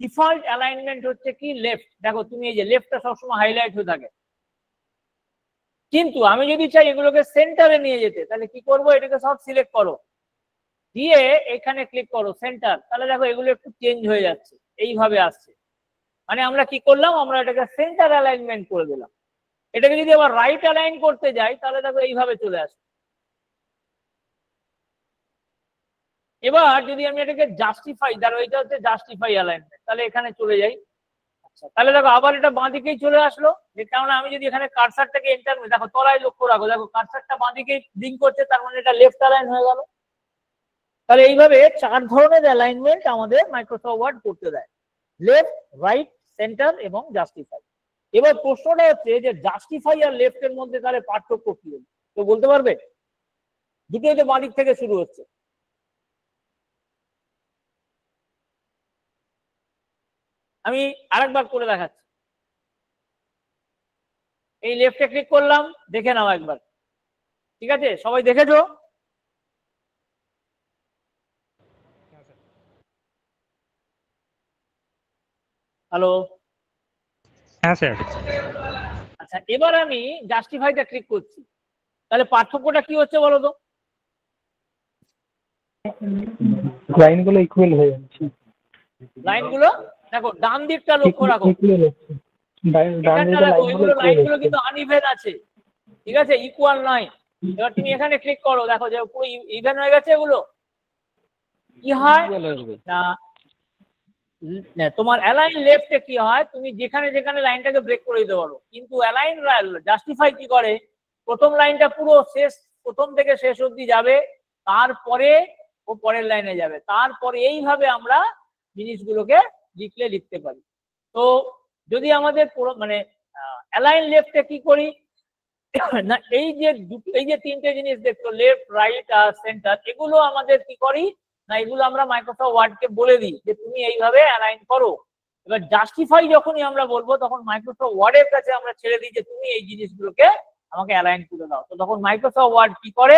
ডিফল্ট অ্যালাইনমেন্ট হচ্ছে কি লেফট, দেখো তুমি এই যে লেফটটা সবসময় হাইলাইট হয়ে থাকে। কিন্তু আমি যদি চাই এগুলোকে সেন্টারে নিয়ে যেতে, তাহলে কি করব, এটাকে সব সিলেক্ট করো, দিয়ে এখানে ক্লিক করো সেন্টার, তাহলে দেখো এগুলো একটু চেঞ্জ হয়ে যাচ্ছে, এইভাবে আসছে। মানে আমরা কি করলাম, আমরা এটাকে সেন্টার অ্যালাইনমেন্ট করে দিলাম। এটাকে যদি আবার রাইট অ্যালাইন করতে যাই তাহলে দেখো এইভাবে চলে আসে। এবার যদি আমি এটাকে জাস্টিফাই, ধরো এটা হচ্ছে জাস্টিফাই অ্যালাইনমেন্ট, তাহলে এখানে চলে যাই। আচ্ছা, তাহলে দেখো আবার এটা বাঁ দিকেই চলে আসলো, যে কারণ আমি যদি এখানে কার্সারটাকে এন্টার, দেখো তলায় লক্ষ্য রাখো, দেখো কার্সারটা বাঁ দিকে লিঙ্ক করছে, তার মানে এটা লেফট অ্যালাইন হয়ে গেল। তাহলে এইভাবে 4 ধরনের অ্যালাইনমেন্ট আমাদের মাইক্রোসফট ওয়ার্ড করতে দেয়, লেফট, রাইট, সেন্টার এবং জাস্টিফাই। এবার প্রশ্নটা হচ্ছে যে জাস্টিফাই আর লেফট এর মধ্যে তাহলে পার্থক্য কি, তো বলতে পারবে? দুটোই তো বাঁ দিক থেকে শুরু হচ্ছে। আমি আরেকবার করে দেখাচ্ছি, এই লেফটে ক্লিক করলাম, দেখে নাও একবার। ঠিক আছে, সবাই দেখেছো? হ্যালো, হ্যাঁ স্যার। আচ্ছা, এবার আমি জাস্টিফাইটা ক্লিক করছি, তাহলে পার্থক্যটা কি হচ্ছে বলো তো? লাইনগুলো ইকুয়াল হয়ে যাচ্ছে। লাইনগুলো দেখো, ডান দিকটা লক্ষ্য রাখো, ইকুয়াল হচ্ছে। ডান এখানটা দিকে দেখো, লাইনগুলো এগুলো ইকুয়াল লাইনগুলো হচ্ছে। কিন্তু আনইভেন আছে, ঠিক আছে, ইকুয়াল নয়। এবার তুমি এখানে ক্লিক করো, দেখো যে পুরো ইভেন হয়ে গেছে। এগুলো কি হয় না, তোমার অ্যালাইন লেফটে কি হয়, তুমি যেখানে যেখানে লাইনটাকে ব্রেক করে দিতে পারো, কিন্তু অ্যালাইন জাস্টিফাই কি করে, প্রথম লাইনটা পুরো শেষ, প্রথম থেকে শেষ অবধি যাবে, তারপরে ও পরের লাইনে যাবে, তারপরে এইভাবে আমরা জিনিসগুলোকে লিখতে পারি। তো যদি আমাদের মানে অ্যালাইন লেফটে কি করি না, এই যে তিনটে জিনিস দেখছো, লেফট, রাইট আর সেন্টার, এগুলো আমাদের কি করি না, এগুলো আমরা মাইক্রোসফট ওয়ার্ডকে বলে দিই যে তুমি এইভাবে অ্যালাইন করো। এবার জাস্টিফাই যখনই আমরা বলবো, তখন মাইক্রোসফট ওয়ার্ডের কাছে আমরা ছেড়ে দিই যে তুমি এই জিনিসগুলোকে আমাকে অ্যালাইন করে দাও। তো তখন মাইক্রোসফট ওয়ার্ড কি করে,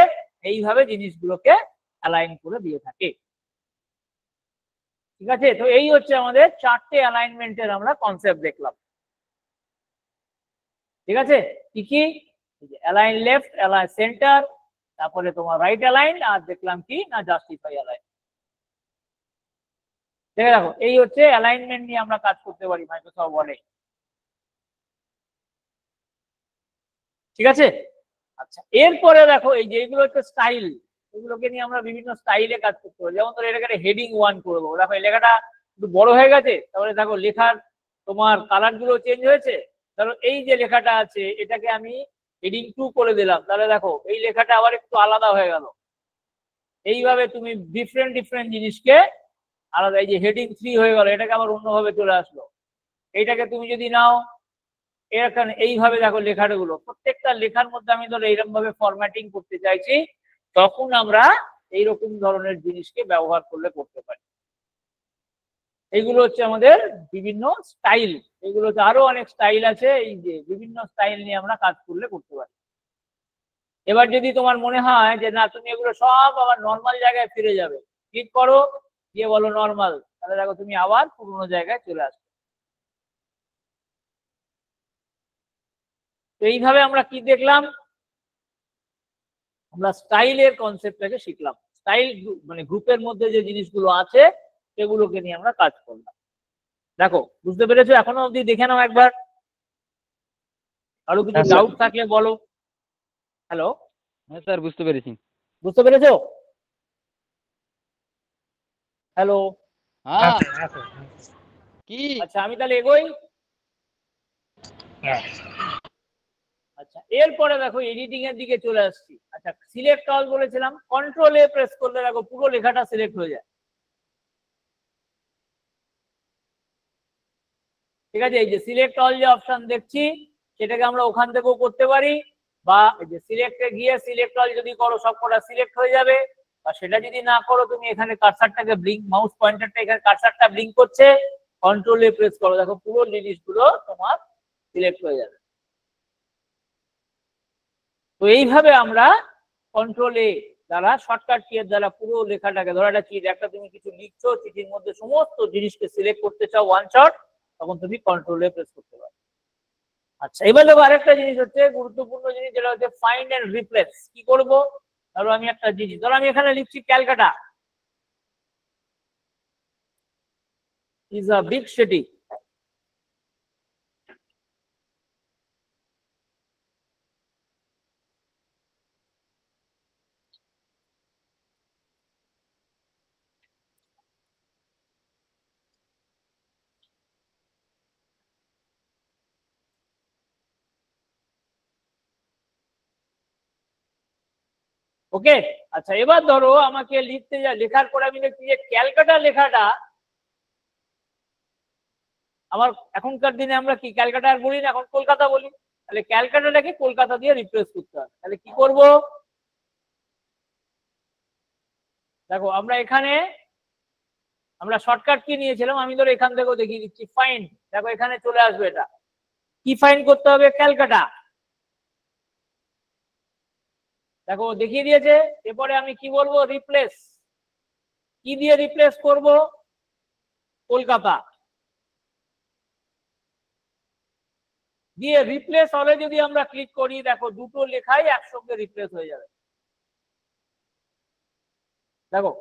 এইভাবে জিনিসগুলোকে অ্যালাইন করে দিয়ে থাকে। ঠিক আছে, তো এই হচ্ছে আমাদের চারটে অ্যালাইনমেন্টের আমরা কনসেপ্ট দেখলাম। ঠিক আছে, কি কি, অ্যালাইন লেফট, অ্যালাইন সেন্টার, তারপরে তোমার রাইট অ্যালাইন, আর দেখলাম কি না জাস্টিফাই অ্যালাইন। দেখে রাখো, এই হচ্ছে অ্যালাইনমেন্ট নিয়ে আমরা কাজ করতে পারি মাইক্রোসফট ওয়ার্ডে। ঠিক আছে, আচ্ছা, এরপরে দেখো এই যে এগুলো হচ্ছে স্টাইল, এগুলোকে নিয়ে আমরা বিভিন্ন স্টাইলে কাজ করতে পারি। যেমন ধরো এটাকে হেডিং 1 করবো, দেখো এই লেখাটা একটু বড় হয়ে গেছে, তাহলে দেখো লেখার তোমার কালার গুলো চেঞ্জ হয়েছে। ধরো এই যে লেখাটা আছে, এটাকে আমি হেডিং 2 করে দিলাম, তাহলে দেখো এই লেখাটা আবার একটু আলাদা হয়ে গেল। এইভাবে তুমি ডিফারেন্ট জিনিসকে আলাদা, এই যে হেডিং 3 হয়ে গেল, এটাকে আবার অন্যভাবে চলে আসলো। এইটাকে তুমি যদি নাও এখানে, এইভাবে দেখো লেখাগুলো, প্রত্যেকটা লেখার মধ্যে আমি ধরো এইরকম ভাবে ফরম্যাটিং করতে চাইছি, তখন আমরা এইরকম ধরনের জিনিসকে ব্যবহার করতে পারি। এইগুলো হচ্ছে আমাদের বিভিন্ন স্টাইল, এগুলোতে আরো অনেক স্টাইল আছে, এই যে বিভিন্ন স্টাইল নিয়ে আমরা কাজ করতে পারি। এবার যদি তোমার মনে হয় যে না, তুমি এগুলো সব আবার নর্মাল জায়গায় ফিরে যাবে, ক্লিক করো, দিয়ে বলো নর্মাল, তাহলে দেখো তুমি আবার পুরোনো জায়গায় চলে আসবে। তো এইভাবে আমরা কি দেখলাম, আমরা স্টাইলের কনসেপ্টটাকে শিখলাম। স্টাইল মানে গ্রুপের মধ্যে যে জিনিসগুলো আছে সেগুলোকে নিয়ে আমরা কাজ করলাম। দেখো, বুঝতে পেরেছো? এখনো অবধি দেখে নাও একবার, আরো কিছু ডাউট থাকলে বলো। হ্যালো, হ্যাঁ স্যার, বুঝতে পেরেছি। বুঝতে পেরেছো? হ্যালো, হ্যাঁ, কি আচ্ছা আমি তাহলে এগোই। আচ্ছা, এরপরে দেখো এডিটিং এর দিকে চলে আসছি। আচ্ছা, সিলেক্ট অল বলেছিলাম, কন্ট্রোল এ প্রেস করলে দেখো পুরো লেখাটা সিলেক্ট হয়ে যায়। ঠিক আছে, এই যে সিলেক্ট অল যে অপশন দেখছি, সেটাকে আমরা ওখান থেকেও করতে পারি, বা এই যে সিলেক্টে গিয়ে সিলেক্ট অল যদি করো সবকটা সিলেক্ট হয়ে যাবে, বা সেটা যদি না করো তুমি এখানে কার্সারটাকে ব্লিঙ্ক, মাউস পয়েন্টারটা এখানে কার্সারটা ব্লিঙ্ক করছে, কন্ট্রোল এ প্রেস করো, দেখো পুরো জিনিসগুলো তোমার সিলেক্ট হয়ে যাবে। তো এইভাবে আমরা কন্ট্রোল এ দ্বারা, শর্টকাট কি এর দ্বারা পুরো লেখাটাকে, ধরো একটা চিঠি, একটা তুমি কিছু লিখছো, চিঠির মধ্যে সমস্ত জিনিসকে সিলেক্ট করতে চাও ওয়ান শট, তখন তুমি কন্ট্রোল এ প্রেস করতে পারো। আচ্ছা, এবার দেখো আরেকটা জিনিস হচ্ছে গুরুত্বপূর্ণ জিনিস, যেটা হচ্ছে ফাইন্ড এন্ড রিপ্লেস। কি করব, ধরো আমি একটা জিনিস, ধরো আমি এখানে লিখছি Calcutta is a big city. Okay, আচ্ছা এবার ধরো আমাকে লিখতে লেখার পরে আমি লিখছি যে ক্যালকাটা লেখাটা, আমার এখনকার দিনে আমরা কি ক্যালকাটা আর বলি না, এখন কলকাতা বলি, তাহলে ক্যালকাটাটাকে কলকাতা দিয়ে রিপ্লেস করতে হবে। তাহলে কি করব, দেখো আমরা এখানে আমরা শর্টকাট কি নিয়েছিলাম, আমি ধরো এখান থেকেও দেখিয়ে দিচ্ছি, ফাইন্ড, দেখো এখানে চলে আসবে। এটা কি ফাইন্ড করতে হবে, ক্যালকাটা, দেখো দেখিয়ে দিয়েছে। এরপরে আমি কি বলবো, রিপ্লেস, কি দিয়ে রিপ্লেস করব, কলকাতা। দিয়ে রিপ্লেস হলে যদি আমরা ক্লিক করি, দেখো দুটো লেখাই একসঙ্গে রিপ্লেস হয়ে যাবে। দেখো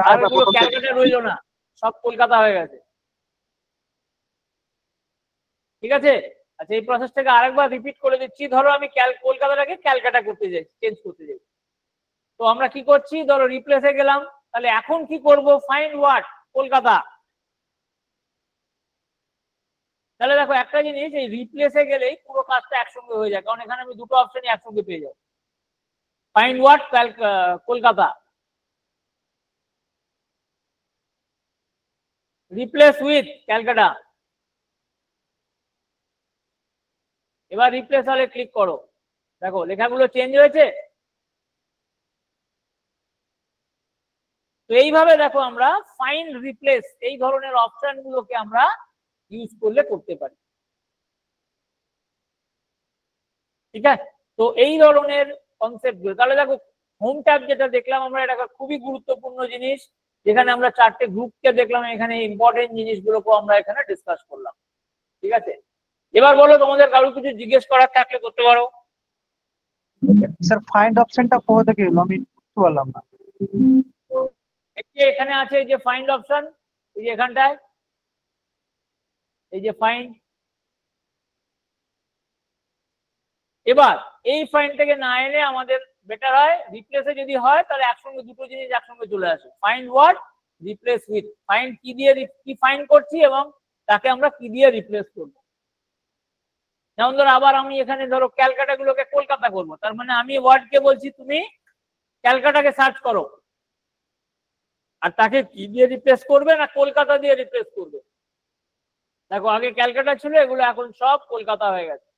আর এগুলো ক্যালকাটা রইলো না, সব কলকাতা হয়ে গেছে। ঠিক আছে, আচ্ছা এই প্রসেসটাকে আরেকবার রিপিট করে দিচ্ছি। ধরো আমি কলকাতাটাকে ক্যালকাটা করতে চাই, চেঞ্জ করতে চাই। তো আমরা কি করছি, ধরো রিপ্লেসে গেলাম, তাহলে এখন কি করব, ফাইন্ড ওয়ার্ড কলকাতা। তাহলে দেখো একটা জিনিস, এই রিপ্লেসে গেলেই পুরো কাজটা একসঙ্গে হয়ে যায়, কারণ এখানে আমি দুটো অপশনই একসঙ্গে পেয়ে যাবো। Find word Kolkata, replace with Calcutta. এবার রিপ্লেস হলে ক্লিক করো, দেখো লেখাগুলো চেঞ্জ হয়েছে। তো এইভাবে দেখো আমরা ফাইন্ড রিপ্লেস এই ধরনের অপশন গুলোকে আমরা ইউজ করলে করতে পারি। ঠিক আছে, তো এই ধরনের কনসেপ্ট গুলো, তাহলে দেখো হোম ট্যাব যেটা দেখলাম আমরা, এটা খুবই গুরুত্বপূর্ণ জিনিস, যেখানে আমরা চারটে গ্রুপকে দেখলাম, এখানে ইম্পর্টেন্ট জিনিসগুলোকে আমরা এখানে ডিসকাস করলাম। ঠিক আছে, এবার বলো তোমাদের কারো কিছু জিজ্ঞেস করার থাকলে করতে পারো। স্যার ফাইন্ড অপশনটা কোথা থেকে এলো আমি বুঝতে পারলাম না। এখানে আছে এই যে ফাইন্ড অপশন, এই যে এখানটায় এই যে ফাইন্ড। এবার এই ফাইন্ডটাকে না এনে আমাদের বেটার হয় রিপ্লেসে যদি হয়, তাহলে একসঙ্গে দুটো জিনিস একসঙ্গে চলে আসে, find word replace with. Find কি দিয়ে কি ফাইন্ড করছি এবং তাকে আমরা কি দিয়ে রিপ্লেস করবো। যেমন ধরো আবার আমি এখানে ধরো ক্যালকাটা গুলোকে কলকাতা করবো, তার মানে আমি ওয়ার্ডকে বলছি তুমি ক্যালকাটাকে সার্চ করো, আর তাকে কি দিয়ে রিপ্লেস করবে না কলকাতা দিয়ে রিপ্লেস করবে। দেখো আগে ক্যালকাটা ছিল, এগুলো এখন সব কলকাতা হয়ে গেছে।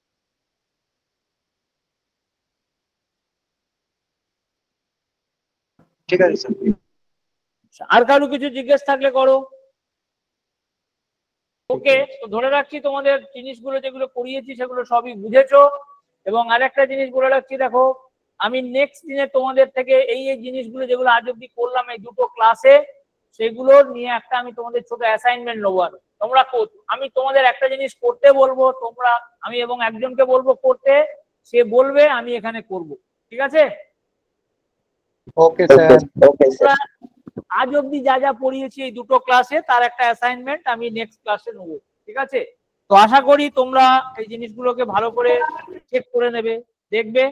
ঠিক আছে স্যার। আর কারো কিছু জিজ্ঞেস থাকলে করো। ওকে, তো ধরে রাখছি তোমাদের জিনিসগুলো যেগুলো করিয়েছি সেগুলো সবই বুঝেছো। এবং আরেকটা জিনিস বলে রাখছি, দেখো আমি নেক্সট দিনে তোমাদের থেকে এই জিনিসগুলো যেগুলো আজ অব্দি করলাম এই দুটো ক্লাসে, সেগুলো নিয়ে একটা আমি তোমাদের ছোট অ্যাসাইনমেন্ট নেবো। আর তোমরা আমি তোমাদের একটা জিনিস করতে বলবো, তোমরা আমি এবং একজনকে বলবো করতে, সে বলবে, আমি এখানে করব। ঠিক আছে, ওকে স্যার। Okay sir. আজ অব্দি যা যা পড়িয়েছি এই দুটো ক্লাসে, তার একটা অ্যাসাইনমেন্ট আমি নেক্সট ক্লাসে নেবো। ঠিক আছে, তো আশা করি তোমরা এই জিনিসগুলোকে ভালো করে চেক করে নেবে, দেখবে,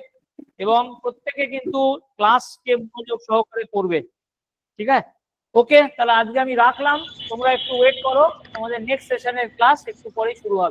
এবং প্রত্যেকে কিন্তু ক্লাসকে মনোযোগ সহকারে করবে। ঠিক আছে, ওকে, তাহলে আজকে আমি রাখলাম, তোমরা একটু ওয়েট করো, তোমাদের নেক্সট সেশনের ক্লাস একটু পরেই শুরু হবে।